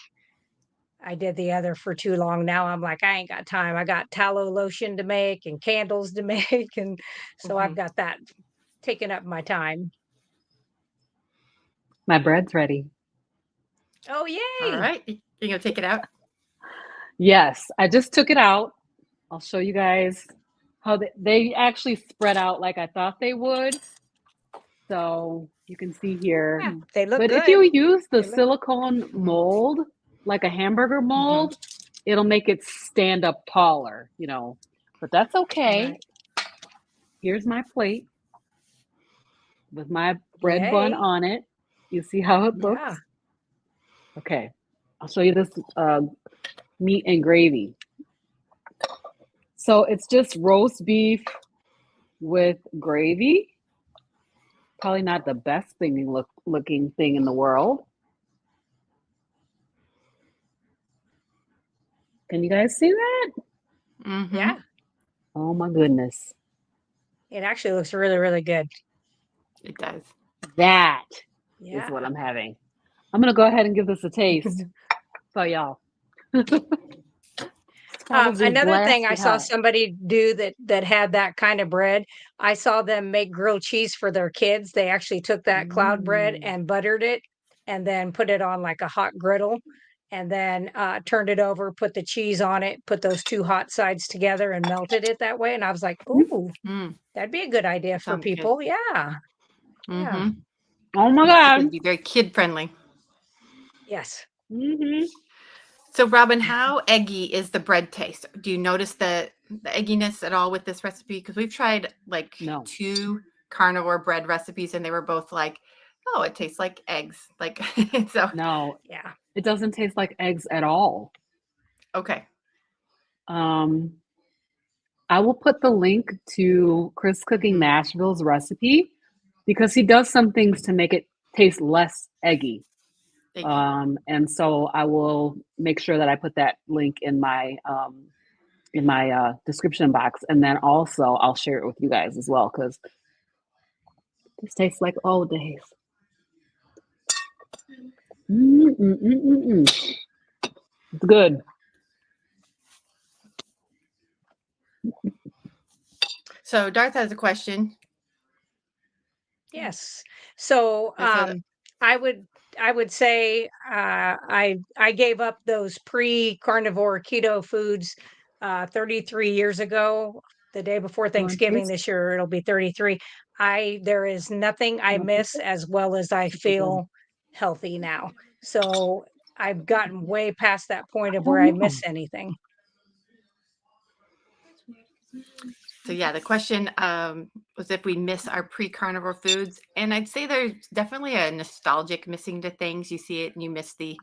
I did the other for too long. Now I'm like, I ain't got time. I got tallow lotion to make and candles to make, and so I've Mhm. got that taking up my time. My bread's ready. Oh, All yay! right. You gonna take it out? Yes, I just took it out. I'll show you guys how they actually spread out like I thought they would. So you can see here. Yeah, they look But if you good. use the They look silicone mold, like a hamburger Mhm. mold, it'll make it stand up taller, But that's okay. right. Here's my plate with my bread bun Yay! on it. You see how it Yeah. looks? Okay. I'll show you this meat and gravy. So it's just roast beef with gravy. Probably not the best looking thing in the world. Can you guys see that? Mhm. Yeah. Oh my goodness. It actually looks really, really good. It does. That is Yeah. what I'm having. I'm going to go ahead and give this a taste for y'all. Probably Another thing I blasted saw hot. somebody do that had that kind of bread. I saw them make grilled cheese for their kids. They actually took that cloud bread Mm. and buttered it, and then put it on like a hot griddle, and then turned it over, put the cheese on it, put those two hot sides together, and melted it that way. And I was like, "Ooh, Mm. that'd be a good idea That for sounds good. people." Yeah, yeah, Mhm. Oh my I think God. it'd be very kid friendly. yes. Hmm. So, Robin, how eggy is the bread taste? Do you notice the egginess at all with this recipe? Because we've tried like No. 2 carnivore bread recipes, and they were both like, "Oh, it tastes like eggs." Like, so No, Yeah. it doesn't taste like eggs at all. okay. Um, I will put the link to Chris Cooking Mhm. Nashville's recipe because he does some things to make it taste less eggy. Eggy. And so I will make sure that I put that link in my description box, and then also I'll share it with you guys as well because this tastes like old days. It's good. So, Darth has a question. Yes. So There's a I would I would say I gave up those pre-carnivore keto foods 33 years ago, the day before You want Thanksgiving taste? this year it'll be 33. There is nothing I You want taste miss it? as well as I Super good. feel healthy now. So I've gotten way past that point I of where don't I know. miss anything. So yeah, the question was if we miss our pre-carnivore foods, and I'd say there's definitely a nostalgic missing to things. You see it and you miss the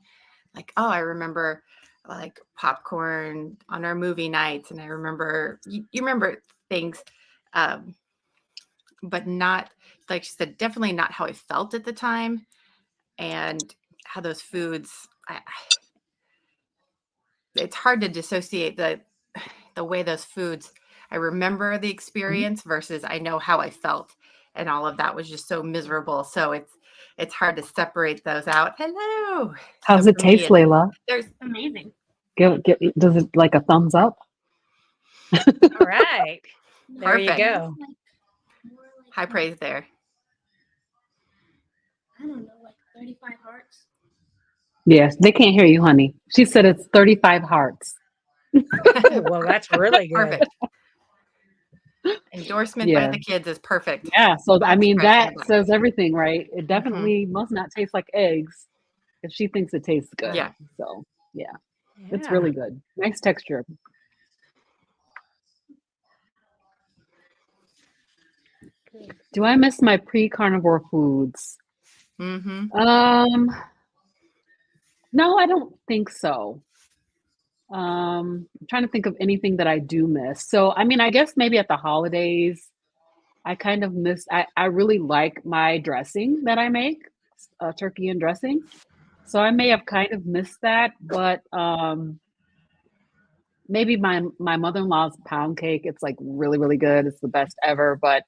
like, oh, I remember like popcorn on our movie nights, and I remember you remember things, um, but not like she said, definitely not how I felt at the time, and how those foods. It's hard to dissociate the way those foods. I remember the experience versus I know how I felt, and all of that was just so miserable. So it's hard to separate those out. Hello. So How's it for me, taste, it's Layla? there's amazing. Does it like a thumbs up? All right. There you Perfect. go. High praise there. Yes, they can't hear you, honey. She said it's 35 hearts. Oh, well, that's really good. Perfect. Endorsement by Yeah. the kids is perfect. Yeah. So I Let's mean press in that the box. says everything, right? It Mhm. definitely must not taste like eggs if she thinks it tastes good. Yeah. So yeah, it's Yeah. really good. Nice texture. Do I miss my pre-carnivore foods? Mm-hmm. No, I don't think so. I'm trying to think of anything that I do miss. So, I mean, I guess maybe at the holidays, I kind of miss, I really like my dressing that I make, turkey and dressing. So I may have kind of missed that, but maybe my mother-in-law's pound cake, it's like really, really good. It's the best ever, but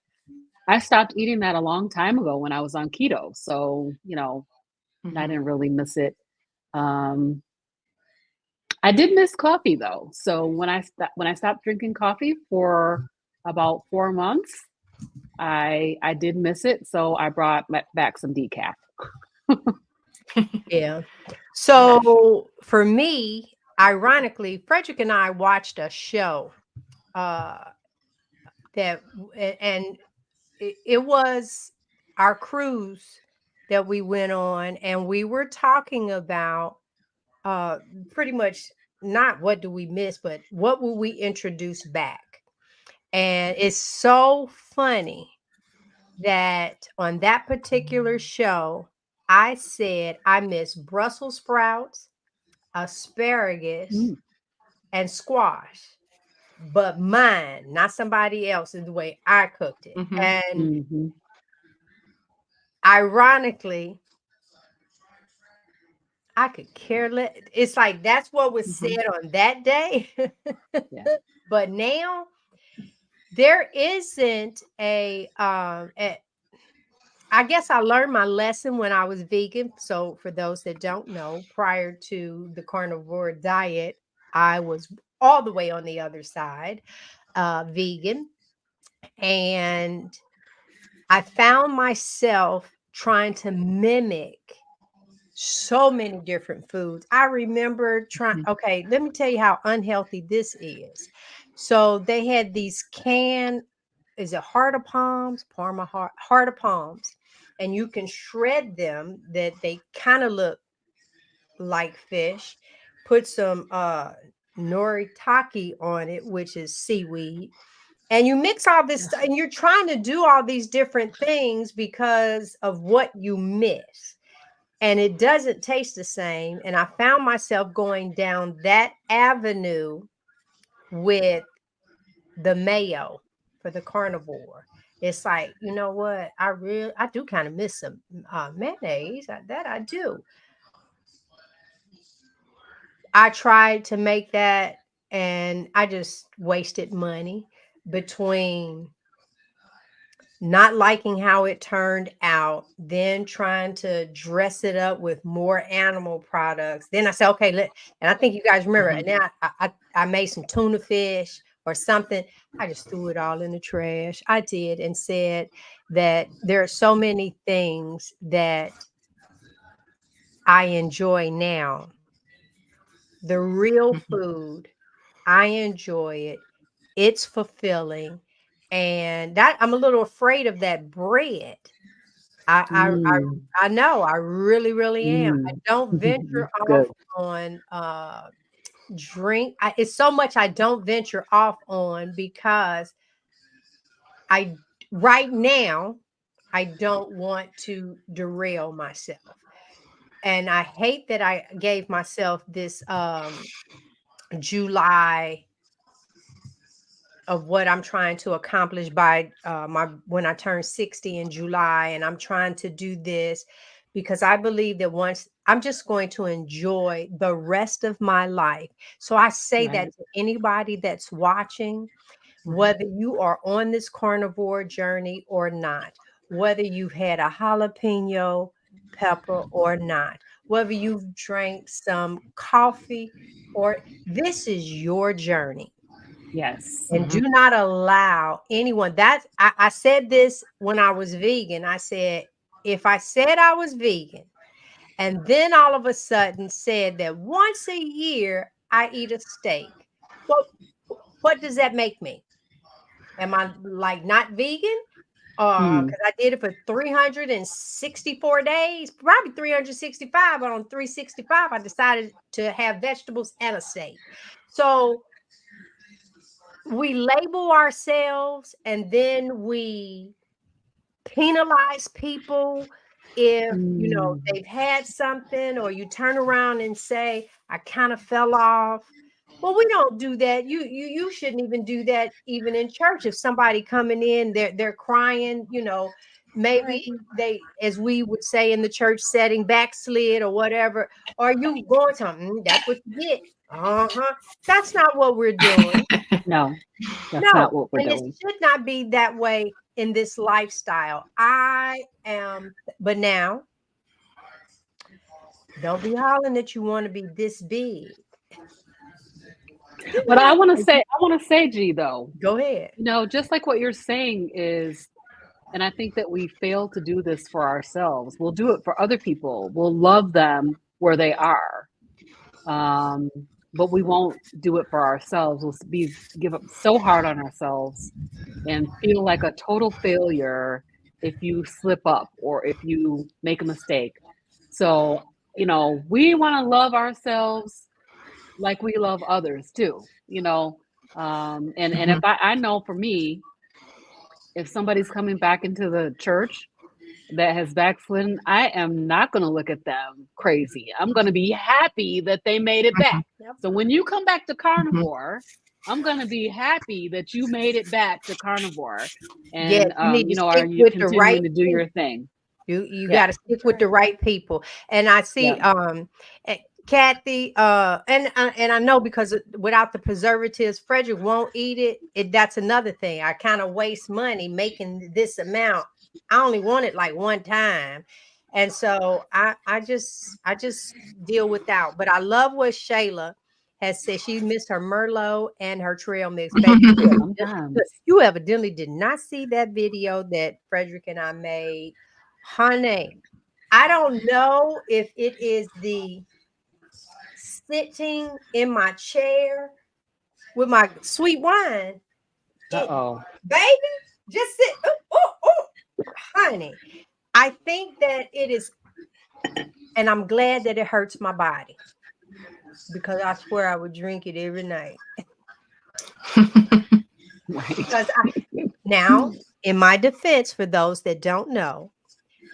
I stopped eating that a long time ago when I was on keto. So, I Mm-hmm. didn't really miss it. Um, I did miss coffee though. So when I stopped drinking coffee for about 4 months, I did miss it. So I brought back some decaf. Yeah. So for me, ironically, Frederick and I watched a show uh and it was our cruise that we went on, and we were talking about pretty much not what do we miss, but what will we introduce back. And it's so funny that on that particular show, I said I miss Brussels sprouts, asparagus, Mm, and squash, but mine, not somebody else's, the way I cooked it. Mm-hmm. And mhm, ironically, I could care less. It's like that's what was mhm. said on that day. Yeah. But now there isn't I guess I learned my lesson when I was vegan. So for those that don't know, prior to the carnivore diet, I was all the way on the other side, vegan. And I found myself trying to mimic so many different foods. I remember trying, Mhm, okay, let me tell you how unhealthy this is. So they had these canned, is it heart of palms? Heart of palms. And you can shred them that they kind of look like fish. put some noritake on it, which is seaweed. And you mix all this, and you're trying to do all these different things because of what you miss. And it doesn't taste the same. And I found myself going down that avenue with the mayo for the carnivore. It's like, you know what? I do kind of miss some mayonnaise. That I do. I tried to make that and I just wasted money between not liking how it turned out, then trying to dress it up with more animal products. Then I said, okay, and I think you guys remember, and then I made some tuna fish or something. I just threw it all in the trash. I did, and said that there are so many things that I enjoy now. The real food, I enjoy it. It's fulfilling. And that I'm a little afraid of that bread. I know, I really, really am. I don't venture off Good. on drink. It's so much I don't venture off on because right now I don't want to derail myself. And I hate that I gave myself this July of what I'm trying to accomplish by when I turn 60 in July. And I'm trying to do this because I believe that once I'm just going to enjoy the rest of my life. So I say that to anybody that's watching, whether you are on this carnivore journey or not, whether you've had a jalapeno pepper or not, whether you've drank some coffee or this is your journey. Yes. And do not allow anyone I said this when I was vegan. I said, if I said I was vegan and then all of a sudden said that once a year I eat a steak, well, what does that make me? Am I like not vegan? Because I did it for 364 days, probably 365, but on 365, I decided to have vegetables and a steak. So we label ourselves and then we penalize people if they've had something, or you turn around and say, I kind of fell off. Well, we don't do that. You shouldn't even do that even in church. If somebody coming in, they're crying, maybe they, as we would say in the church setting, backslid or whatever. Are you going to that's what you get? That's not what we're doing. No, that's No, not what we're and it doing. should not be that way in this lifestyle. But now, don't be hollering that you want to be this big. But I want to say, G, though, Go ahead. just like what you're saying is, and I think that we fail to do this for ourselves. We'll do it for other people. We'll love them where they are. But we won't do it for ourselves. We'll give up so hard on ourselves and feel like a total failure if you slip up or if you make a mistake. So, we want to love ourselves like we love others too, and if I know for me, if somebody's coming back into the church that has backslidden, I am not going to look at them crazy. I'm going to be happy that they made it back. So when you come back to Carnivore, I'm going to be happy that you made it back to Carnivore. And, are you continuing to do your thing? You got to stick with the right people. And I see Kathy, and I know because without the preservatives, Frederick won't eat it. That's another thing. I kind of waste money making this amount. I only want it like one time. And so I just deal without. But I love what Shayla has said. She missed her Merlot and her trail mix. You evidently did not see that video that Frederick and I made. Honey, I don't know if it is the sitting in my chair with my sweet wine. Baby, just sit. Oh, honey. I think that it is, and I'm glad that it hurts my body. because I swear I would drink it every night. Right. Because now, in my defense, for those that don't know,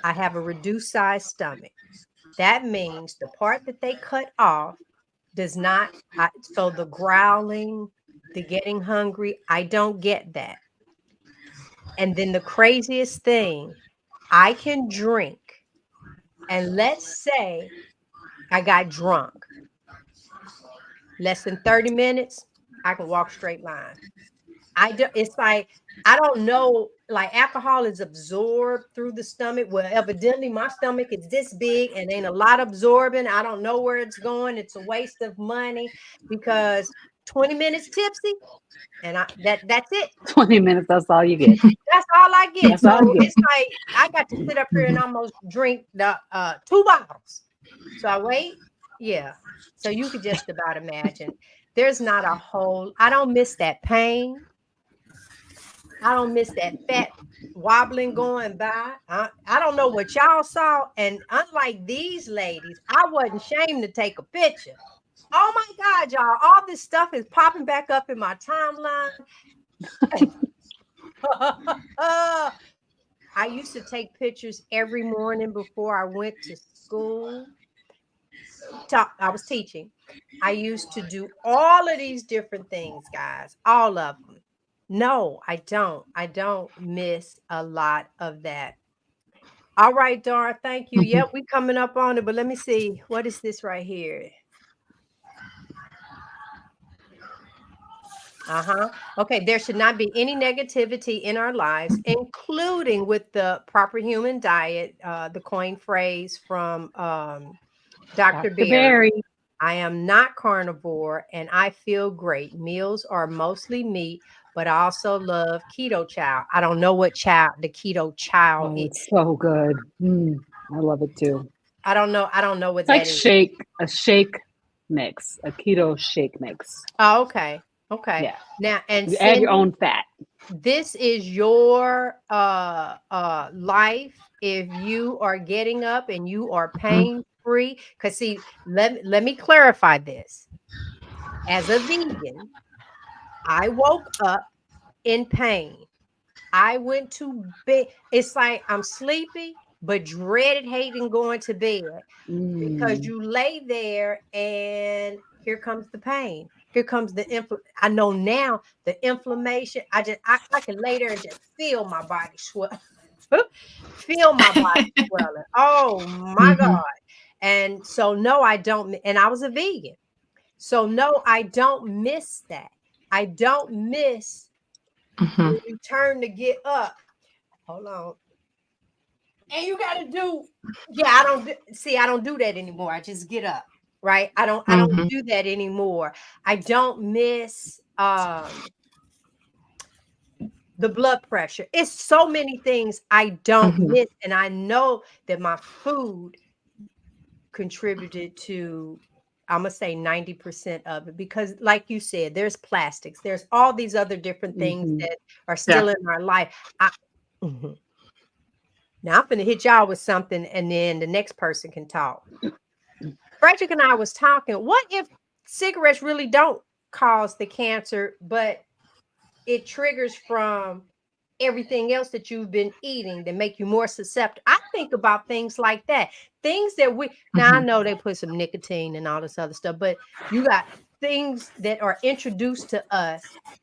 I have a reduced size stomach. That means the part that they cut off does not, so the growling, the getting hungry, I don't get that. And then the craziest thing, I can drink, and let's say I got drunk. Less than 30 minutes, I can walk straight line. It's like, I don't know, like alcohol is absorbed through the stomach. Well, evidently my stomach is this big and ain't a lot absorbing. I don't know where it's going. It's a waste of money because 20 minutes tipsy and that's it. 20 minutes, that's all you get. That's all I get. That's all So you get. it's like I got to sit up here and almost drink the 2 bottles. So I wait. Yeah. So you could just about imagine. There's not a whole, I don't miss that pain. I don't miss that fat wobbling going by. I don't know what y'all saw. And unlike these ladies, I wasn't ashamed to take a picture. Oh my God, y'all. All this stuff is popping back up in my timeline. I used to take pictures every morning before I went to school. I was teaching. I used to do all of these different things, guys, all of them. No, I don't. I don't miss a lot of that. All right, Dara, thank you. Yep, we coming up on it, but let me see. What is this right here? Okay, there should not be any negativity in our lives, including with the proper human diet, the coin phrase from Dr. Berry. Berry. I am not carnivore and I feel great. Meals are mostly meat, but I also love keto chow. I don't know what the keto chow Oh, is. it's so good. I love it too. I don't know what It's like that is. a shake mix, a keto shake mix. Oh, okay. Okay. Yeah. Now, and You add your Cindy, own fat. this is your life if you are getting up and you are pain free. Because see, let me clarify this. As a vegan, I woke up in pain. I went to bed. It's like I'm sleepy, but dreaded hating going to bed because you lay there and here comes the pain. Here comes the I know now the inflammation. I can lay there and just feel my body swell. Feel my body swelling. Oh my God. And so no, I don't. And I was a vegan. So no, I don't miss that. I don't miss when you turn to get up. Hold on. And you got to do, I don't do that anymore. I just get up, right? I don't do that anymore. I don't miss the blood pressure. It's so many things I don't miss. And I know that my food contributed to, I'm going to say 90% of it, because like you said, there's plastics, there's all these other different things that are still in our life. Now I'm going to hit y'all with something and then the next person can talk. Frederick and I was talking, what if cigarettes really don't cause the cancer, but it triggers from everything else that you've been eating that make you more susceptible? I think about things like that. Things that now I know they put some nicotine and all this other stuff, but you got things that are introduced to us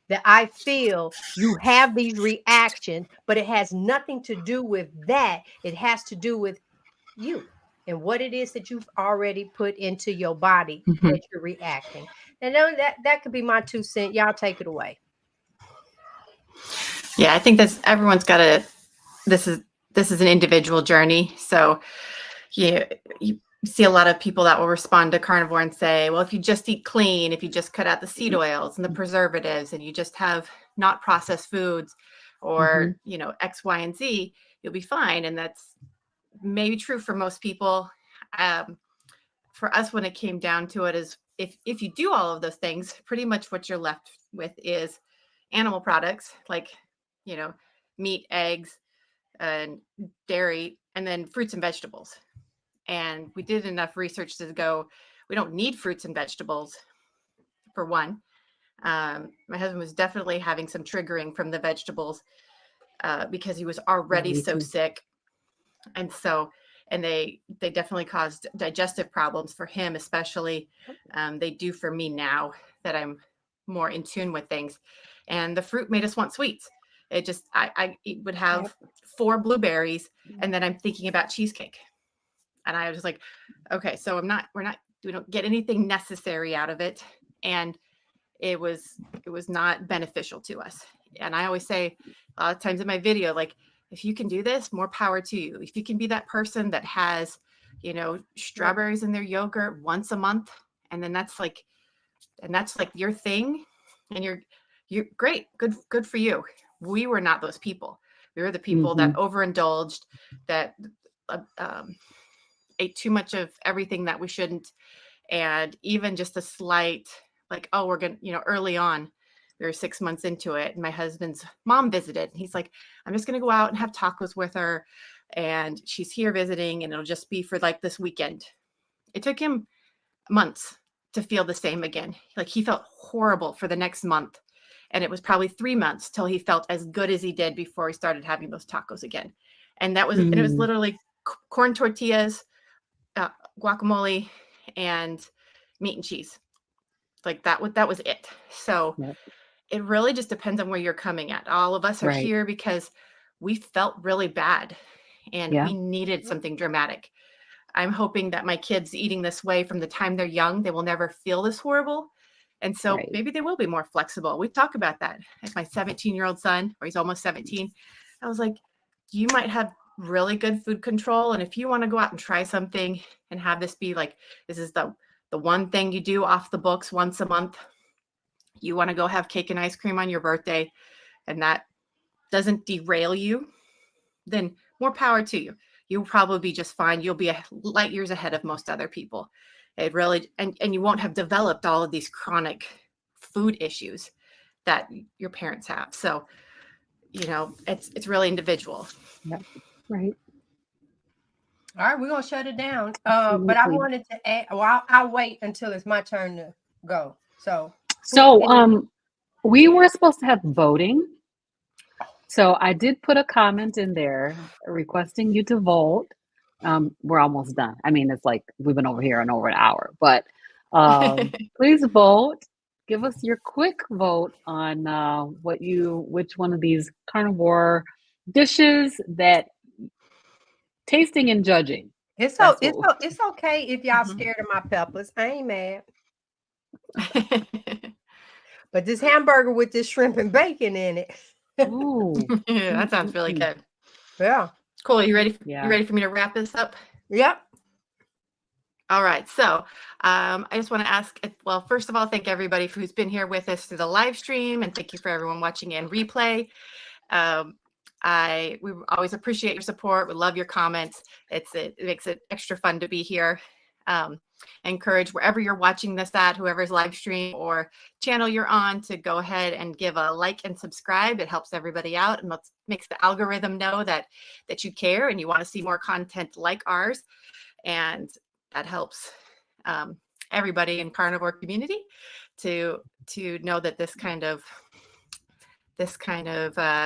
that I feel you have these reactions, but it has nothing to do with that. It has to do with you and what it is that you've already put into your body that you're reacting. And then that could be my 2 cents. Y'all take it away. Yeah, I think everyone's got this is an individual journey. So you see a lot of people that will respond to carnivore and say, well, if you just eat clean, if you just cut out the seed oils and the preservatives and you just have not processed foods or, X, Y, and Z, you'll be fine. And that's maybe true for most people. For us, when it came down to it, is if you do all of those things, pretty much what you're left with is animal products like, meat, eggs, and dairy, and then fruits and vegetables. And we did enough research to go, we don't need fruits and vegetables, for one. My husband was definitely having some triggering from the vegetables because he was already so sick. And so, and they definitely caused digestive problems for him, especially. They do for me now that I'm more in tune with things. And the fruit made us want sweets. It just, I would have 4 blueberries, and then I'm thinking about cheesecake. And I was like, okay, so we don't get anything necessary out of it. And it was not beneficial to us. And I always say a lot of times in my video, like, if you can do this, more power to you. If you can be that person that has, strawberries in their yogurt once a month, and then that's like your thing, and you're great, good for you. We were not those people. We were the people that overindulged, that ate too much of everything that we shouldn't. And even just a slight, like, oh, we're going to, early on, we were 6 months into it, and my husband's mom visited. He's like, I'm just going to go out and have tacos with her. And she's here visiting, and it'll just be for like this weekend. It took him months to feel the same again. Like, he felt horrible for the next month. And it was probably 3 months till he felt as good as he did before he started having those tacos again. And that was, and it was literally corn tortillas, guacamole, and meat and cheese. Like that was it. So it really just depends on where you're coming at. All of us are here because we felt really bad, and we needed something dramatic. I'm hoping that my kids eating this way from the time they're young, they will never feel this horrible. And so maybe they will be more flexible. We talk about that. As my 17-year-old son, or he's almost 17, I was like, you might have really good food control. And if you want to go out and try something and have this be like, this is the one thing you do off the books once a month, you want to go have cake and ice cream on your birthday, and that doesn't derail you, then more power to you. You'll probably be just fine. You'll be light years ahead of most other people. It really, and you won't have developed all of these chronic food issues that your parents have. So, it's really individual. Yep. Right. All right, we're gonna shut it down. But I wanted to add. Well, I'll wait until it's my turn to go. So we were supposed to have voting. So I did put a comment in there requesting you to vote. We're almost done. I mean, it's like we've been over here in over an hour, but please vote. Give us your quick vote on which one of these carnivore dishes that tasting and judging. It's okay if y'all scared of my peppers. I ain't mad. But this hamburger with this shrimp and bacon in it. Ooh. Yeah, that sounds really good. Yeah. Cool. You ready? You ready for me to wrap this up? Yep. All right. So I just want to ask, well, first of all, thank everybody who's been here with us through the live stream, and thank you for everyone watching in replay. We always appreciate your support. We love your comments. It makes it extra fun to be here. Encourage wherever you're watching this at, whoever's live stream or channel you're on, to go ahead and give a like and subscribe. It helps everybody out and makes the algorithm know that you care and you want to see more content like ours. And that helps everybody in carnivore community to know that this kind of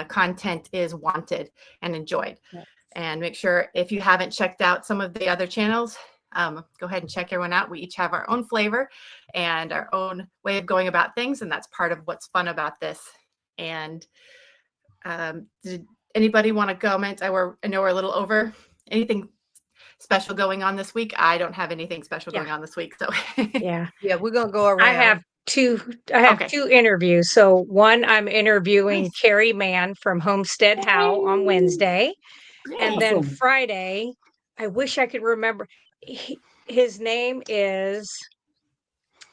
content is wanted and enjoyed. Yes. And make sure, if you haven't checked out some of the other channels, go ahead and check everyone out. We each have our own flavor and our own way of going about things, and that's part of what's fun about this. And did anybody want to comment? I know we're a little over. Anything special going on this week? I don't have anything special going on this week. So yeah, we're gonna go around. I have two interviews. So one, I'm interviewing Carrie Mann from Homestead How on Wednesday. And then Friday, I wish I could remember. His name is,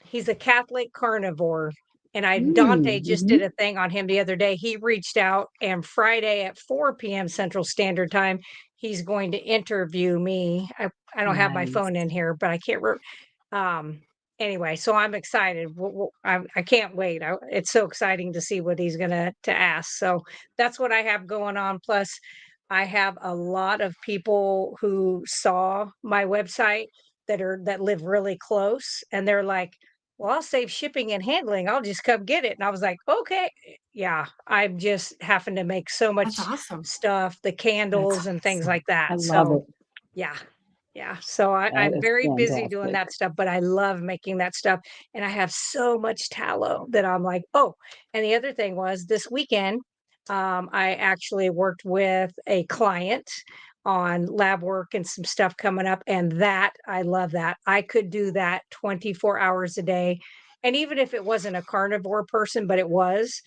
he's a Catholic carnivore. And Dante just did a thing on him the other day. He reached out, and Friday at 4 p.m. Central Standard Time, he's going to interview me. I don't have my phone in here, but I can't anyway, so I'm excited. I can't wait. It's so exciting to see what he's gonna ask. So that's what I have going on. Plus, I have a lot of people who saw my website that live really close, and they're like, well, I'll save shipping and handling. I'll just come get it. And I was like, okay. Yeah, I'm just having to make so That's much awesome. stuff, the That's candles and things awesome. like that. I love So it. yeah. Yeah. So That I'm is very busy doing fantastic. that stuff, but I love making that stuff. And I have so much tallow that I'm like, oh, and the other thing was this weekend, I actually worked with a client on lab work and some stuff coming up. And that I love that. I could do that 24 hours a day. And even if it wasn't a carnivore person, but it was,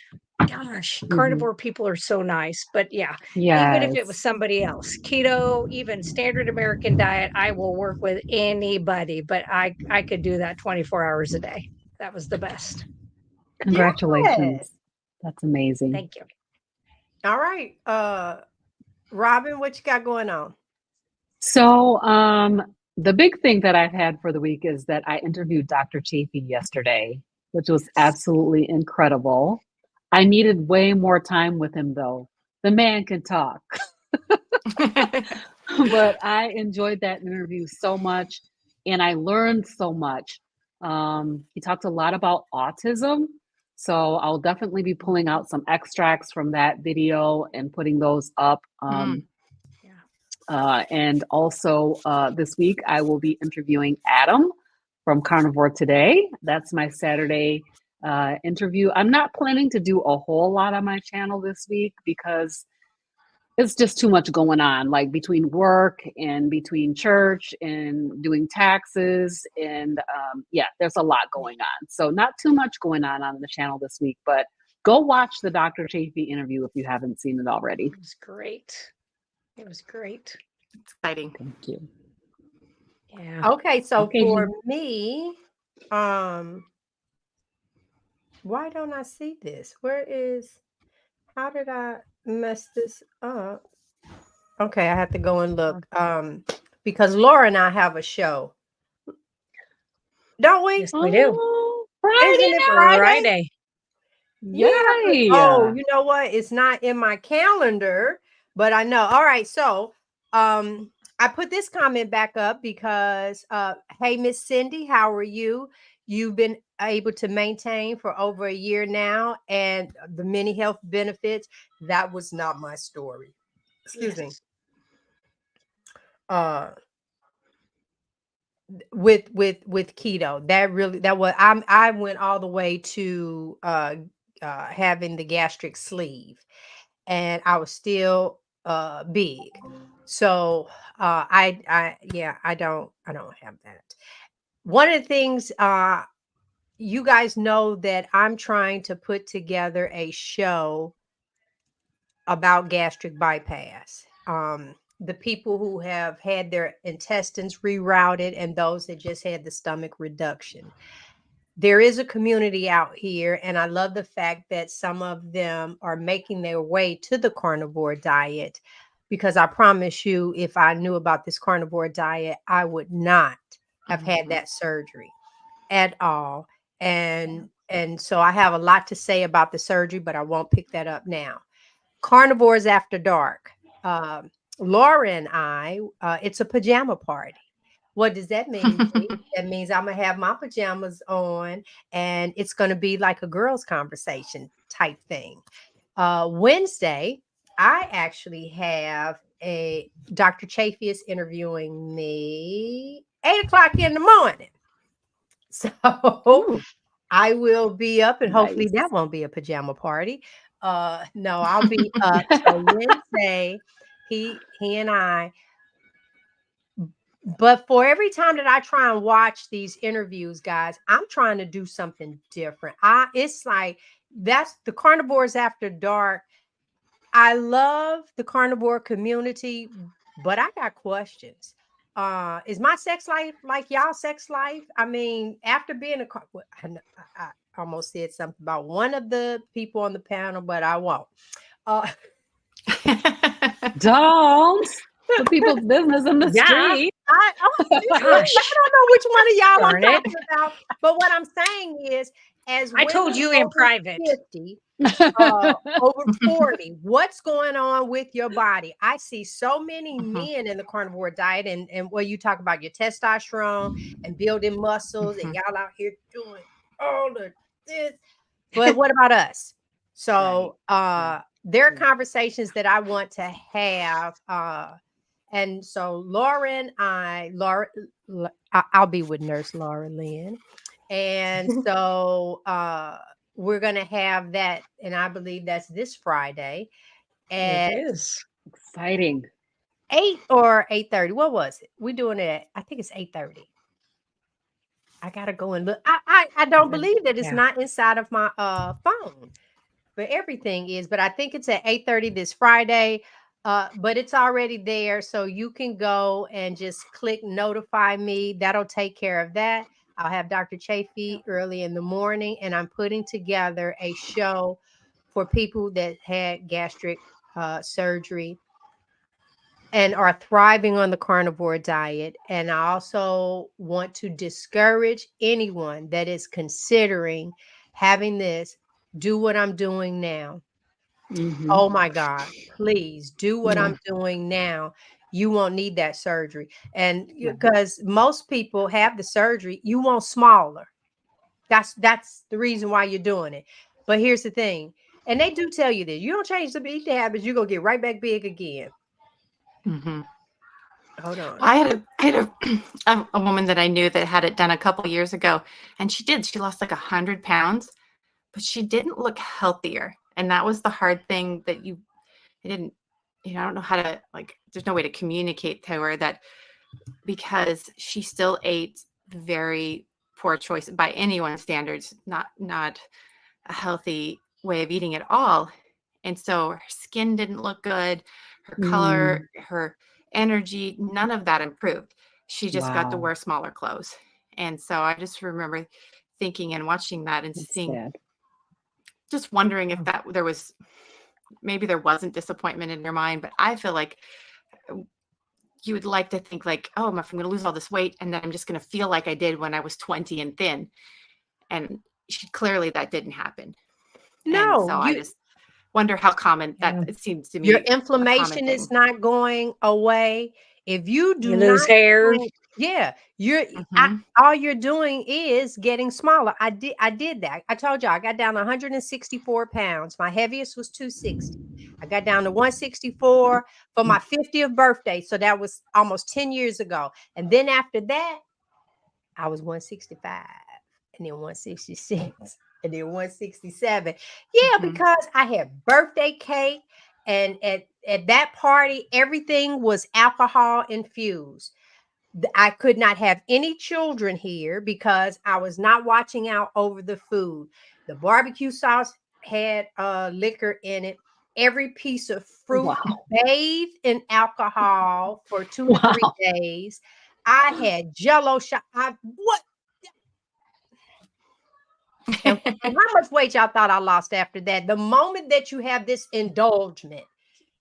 gosh, Mhm. carnivore people are so nice. But yeah, even if it was Yes. somebody else, keto, even standard American diet, I will work with anybody, but I could do that 24 hours a day. That was the best. Yes. Congratulations. That's amazing. Thank you. All right. Robin, what you got going on? So, the big thing that I've had for the week is that I interviewed Dr. Chafee yesterday, which was absolutely incredible. I needed way more time with him, though. The man can talk. But I enjoyed that interview so much, and I learned so much. He talked a lot about autism, so I'll definitely be pulling out some extracts from that video and putting those up. Mm. And also this week, I will be interviewing Adam from Carnivore Today. That's my Saturday interview. I'm not planning to do a whole lot on my channel this week because it's just too much going on, like between work and between church and doing taxes. And yeah, there's a lot going on. So not too much going on the channel this week, but go watch the Dr. Chafee interview if you haven't seen it already. It was great. It was great. Exciting. Thank you. Yeah. Okay, so Okay, for Jean. me, why don't I see this? How did I mess this up? Okay, I have to go and look. Because Laura and I have a show. Don't we? Yes, we do. Oh, Isn't Friday it night. Friday? Yeah, but Yay. you know what? It's not in my calendar, but I know. All right, so I put this comment back up because hey, Miss Cindy, how are you? You've been able to maintain for over a year now, and the many health benefits. That was not my story. Excuse me. With keto, that was I went all the way to having the gastric sleeve, and I was still big. So I don't have that. One of the things you guys know that I'm trying to put together a show about gastric bypass. The people who have had their intestines rerouted and those that just had the stomach reduction. There is a community out here, and I love the fact that some of them are making their way to the carnivore diet, because I promise you, if I knew about this carnivore diet, I would not have had that surgery at all. And so I have a lot to say about the surgery, but I won't pick that up now. Carnivores After Dark. Laura and I, it's a pajama party. What does that mean? That means I'm going to have my pajamas on, and it's going to be like a girls' conversation type thing. Wednesday, I actually have a Dr. Chafee is interviewing me 8:00 in the morning. So Ooh, I will be up, and hopefully nice. that won't be a pajama party. No, I'll be up. So Wednesday, he and I. But for every time that I try and watch these interviews, guys, I'm trying to do something different. It's like that's the Carnivores After Dark. I love the carnivore community, but I got questions. Is my sex life like y'all sex life? I mean, after being I almost said something about one of the people on the panel, but I won't. Don't put people's business in the street. I don't know which one of y'all I'm Darn it. talking about, but what I'm saying is, as I told women you in over private. 50, over 40. What's going on with your body? I see so many Mhm. men in the carnivore diet, and where you talk about your testosterone and building muscles, and Mhm. y'all out here doing all of this. But what about us? So Yeah. there are Yeah. conversations that I want to have. And so I'll be with Nurse Laura Lynn. And so we're gonna have that, and I believe that's this Friday It at is. Exciting. 8 or 8:30. What was it? We're doing it I think it's 8:30. I gotta go and look. I don't believe that it's Yeah. not inside of my phone, but everything is. But I think it's at 8:30 this Friday. But it's already there, so you can go and just click notify me. That'll take care of that. I'll have Dr. Chafee early in the morning, and I'm putting together a show for people that had gastric surgery and are thriving on the carnivore diet. And I also want to discourage anyone that is considering having this. Do what I'm doing now. Mhm. Oh my God, please do what Yeah. I'm doing now. You won't need that surgery. And Right. because most people have the surgery, you want smaller. That's the reason why you're doing it. But here's the thing, and they do tell you this: you don't change the eating habits, you're gonna get right back big again. Mhm. Hold on. I had a woman that I knew that had it done a couple years ago, and she did. She lost like 100 pounds, but she didn't look healthier. And that was the hard thing that I didn't, I don't know how to, like, there's no way to communicate to her that, because she still ate very poor choice by anyone's standards, not a healthy way of eating at all. And so her skin didn't look good, her color, Mm. her energy, none of that improved. She just got to Wow. wear smaller clothes. And so I just remember thinking and watching that and That's seeing, sad. just wondering if Oh. that there was, maybe there wasn't disappointment in your mind, but I feel like you would like to think like, oh, if I'm going to lose all this weight and then I'm just going to feel like I did when I was 20 and thin. And clearly that didn't happen. And No, so I just wonder how common that, Yeah. it seems to your me a common inflammation is thing. not going away. If you do You lose not hair. yeah, Mhm. all you're doing is getting smaller. I did that. I told you I got down 164 pounds. My heaviest was 260. I got down to 164 for my 50th birthday. So that was almost 10 years ago. And then after that, I was 165 and then 166 and then 167. Yeah, Mhm. because I had birthday cake, and at that party, everything was alcohol infused. I could not have any children here because I was not watching out over the food. The barbecue sauce had liquor in it. Every piece of fruit Wow. bathed in alcohol for 2 to 3 Wow. days. I had Jello shot. What? And how much weight y'all thought I lost after that? The moment that you have this indulgement,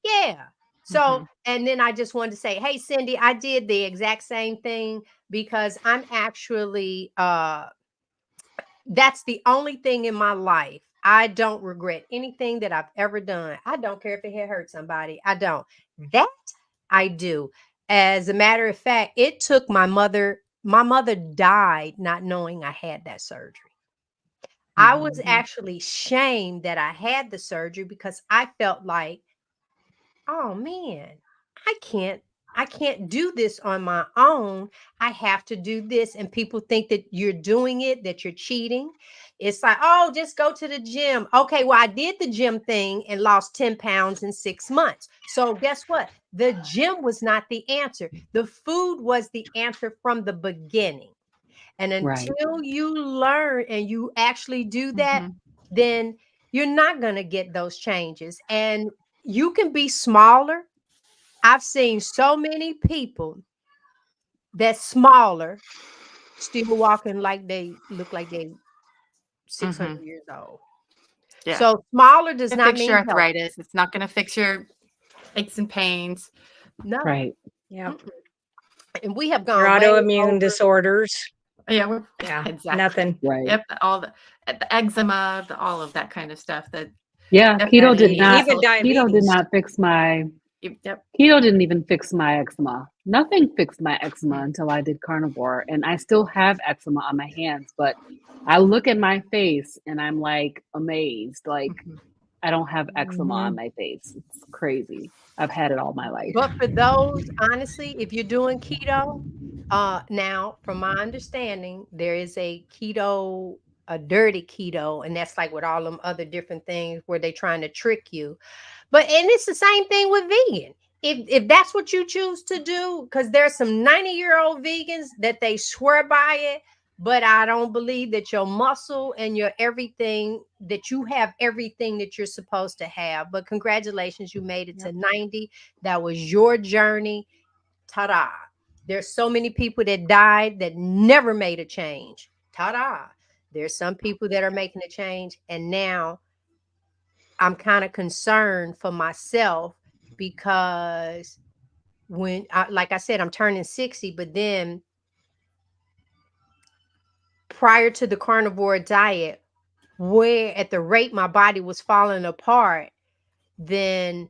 yeah. So, Mhm. and then I just wanted to say, hey, Cindy, I did the exact same thing because I'm actually that's the only thing in my life. I don't regret anything that I've ever done. I don't care if it had hurt somebody. I don't. That I do. As a matter of fact, it took my mother died not knowing I had that surgery. I was Mhm. actually shamed that I had the surgery because I felt like, oh man, I can't I can't do this on my own. I have to do this. And people think that you're doing it, that you're cheating. It's like, oh, just go to the gym. Okay, well, I did the gym thing and lost 10 pounds in 6 months. So guess what? The gym was not the answer. The food was the answer from the beginning. And Right. until you learn and you actually do that, Mhm. then you're not going to get those changes. And you can be smaller. I've seen so many people that's smaller still walking like they look like they 600 Mhm. years old. Yeah. So smaller does To not fix your mean healthy. arthritis. It's not going to fix your aches and pains. No. Right. Yep. Mm-mm. And we have Your gone way autoimmune over. disorders. Yeah, we're Yeah. exactly. Nothing. Right. Yep, all the eczema, all of that kind of stuff that Yeah, keto did Definitely. not. Even Keto did diabetes. not fix my. Yep. Keto didn't even fix my eczema. Nothing fixed my eczema Mm. until I did carnivore, and I still have eczema on my hands. But I look at my face and I'm like amazed. Like Mhm. I don't have eczema on Mhm. my face. It's crazy. I've had it all my life. But for those, honestly, if you're doing keto, now from my understanding, there is a keto, a dirty keto, and that's like with all them other different things where they trying to trick you. But and it's the same thing with vegan. If that's what you choose to do, because there's some 90-year-old vegans that they swear by it, but I don't believe that your muscle and your everything, that you have everything that you're supposed to have. But congratulations, you made it to 90. That was your journey. Ta-da. There's so many people that died that never made a change. Ta-da. There's some people that are making a change, and now I'm kind of concerned for myself because like I said, I'm turning 60, but then prior to the carnivore diet, where at the rate my body was falling apart, then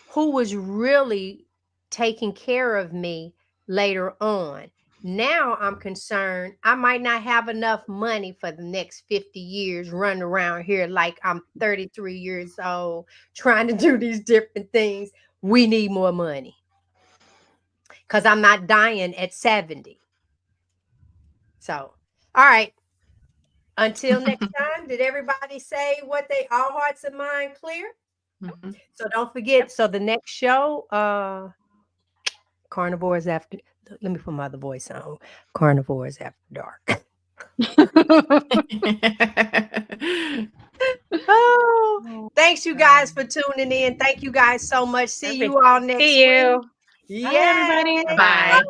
who was really taking care of me later on? Now I'm concerned I might not have enough money for the next 50 years running around here like I'm 33 years old trying to do these different things. We need more money because I'm not dying at 70. So, all right. Until next time, did everybody say what they all hearts and mind clear? Mhm. So don't forget. So the next show, Carnivores After. Let me put my other voice on. Carnivores After Dark. Oh, thanks you guys for tuning in. Thank you guys so much. See Perfect. you all next See week. you. Bye, Yay! everybody. Bye-bye.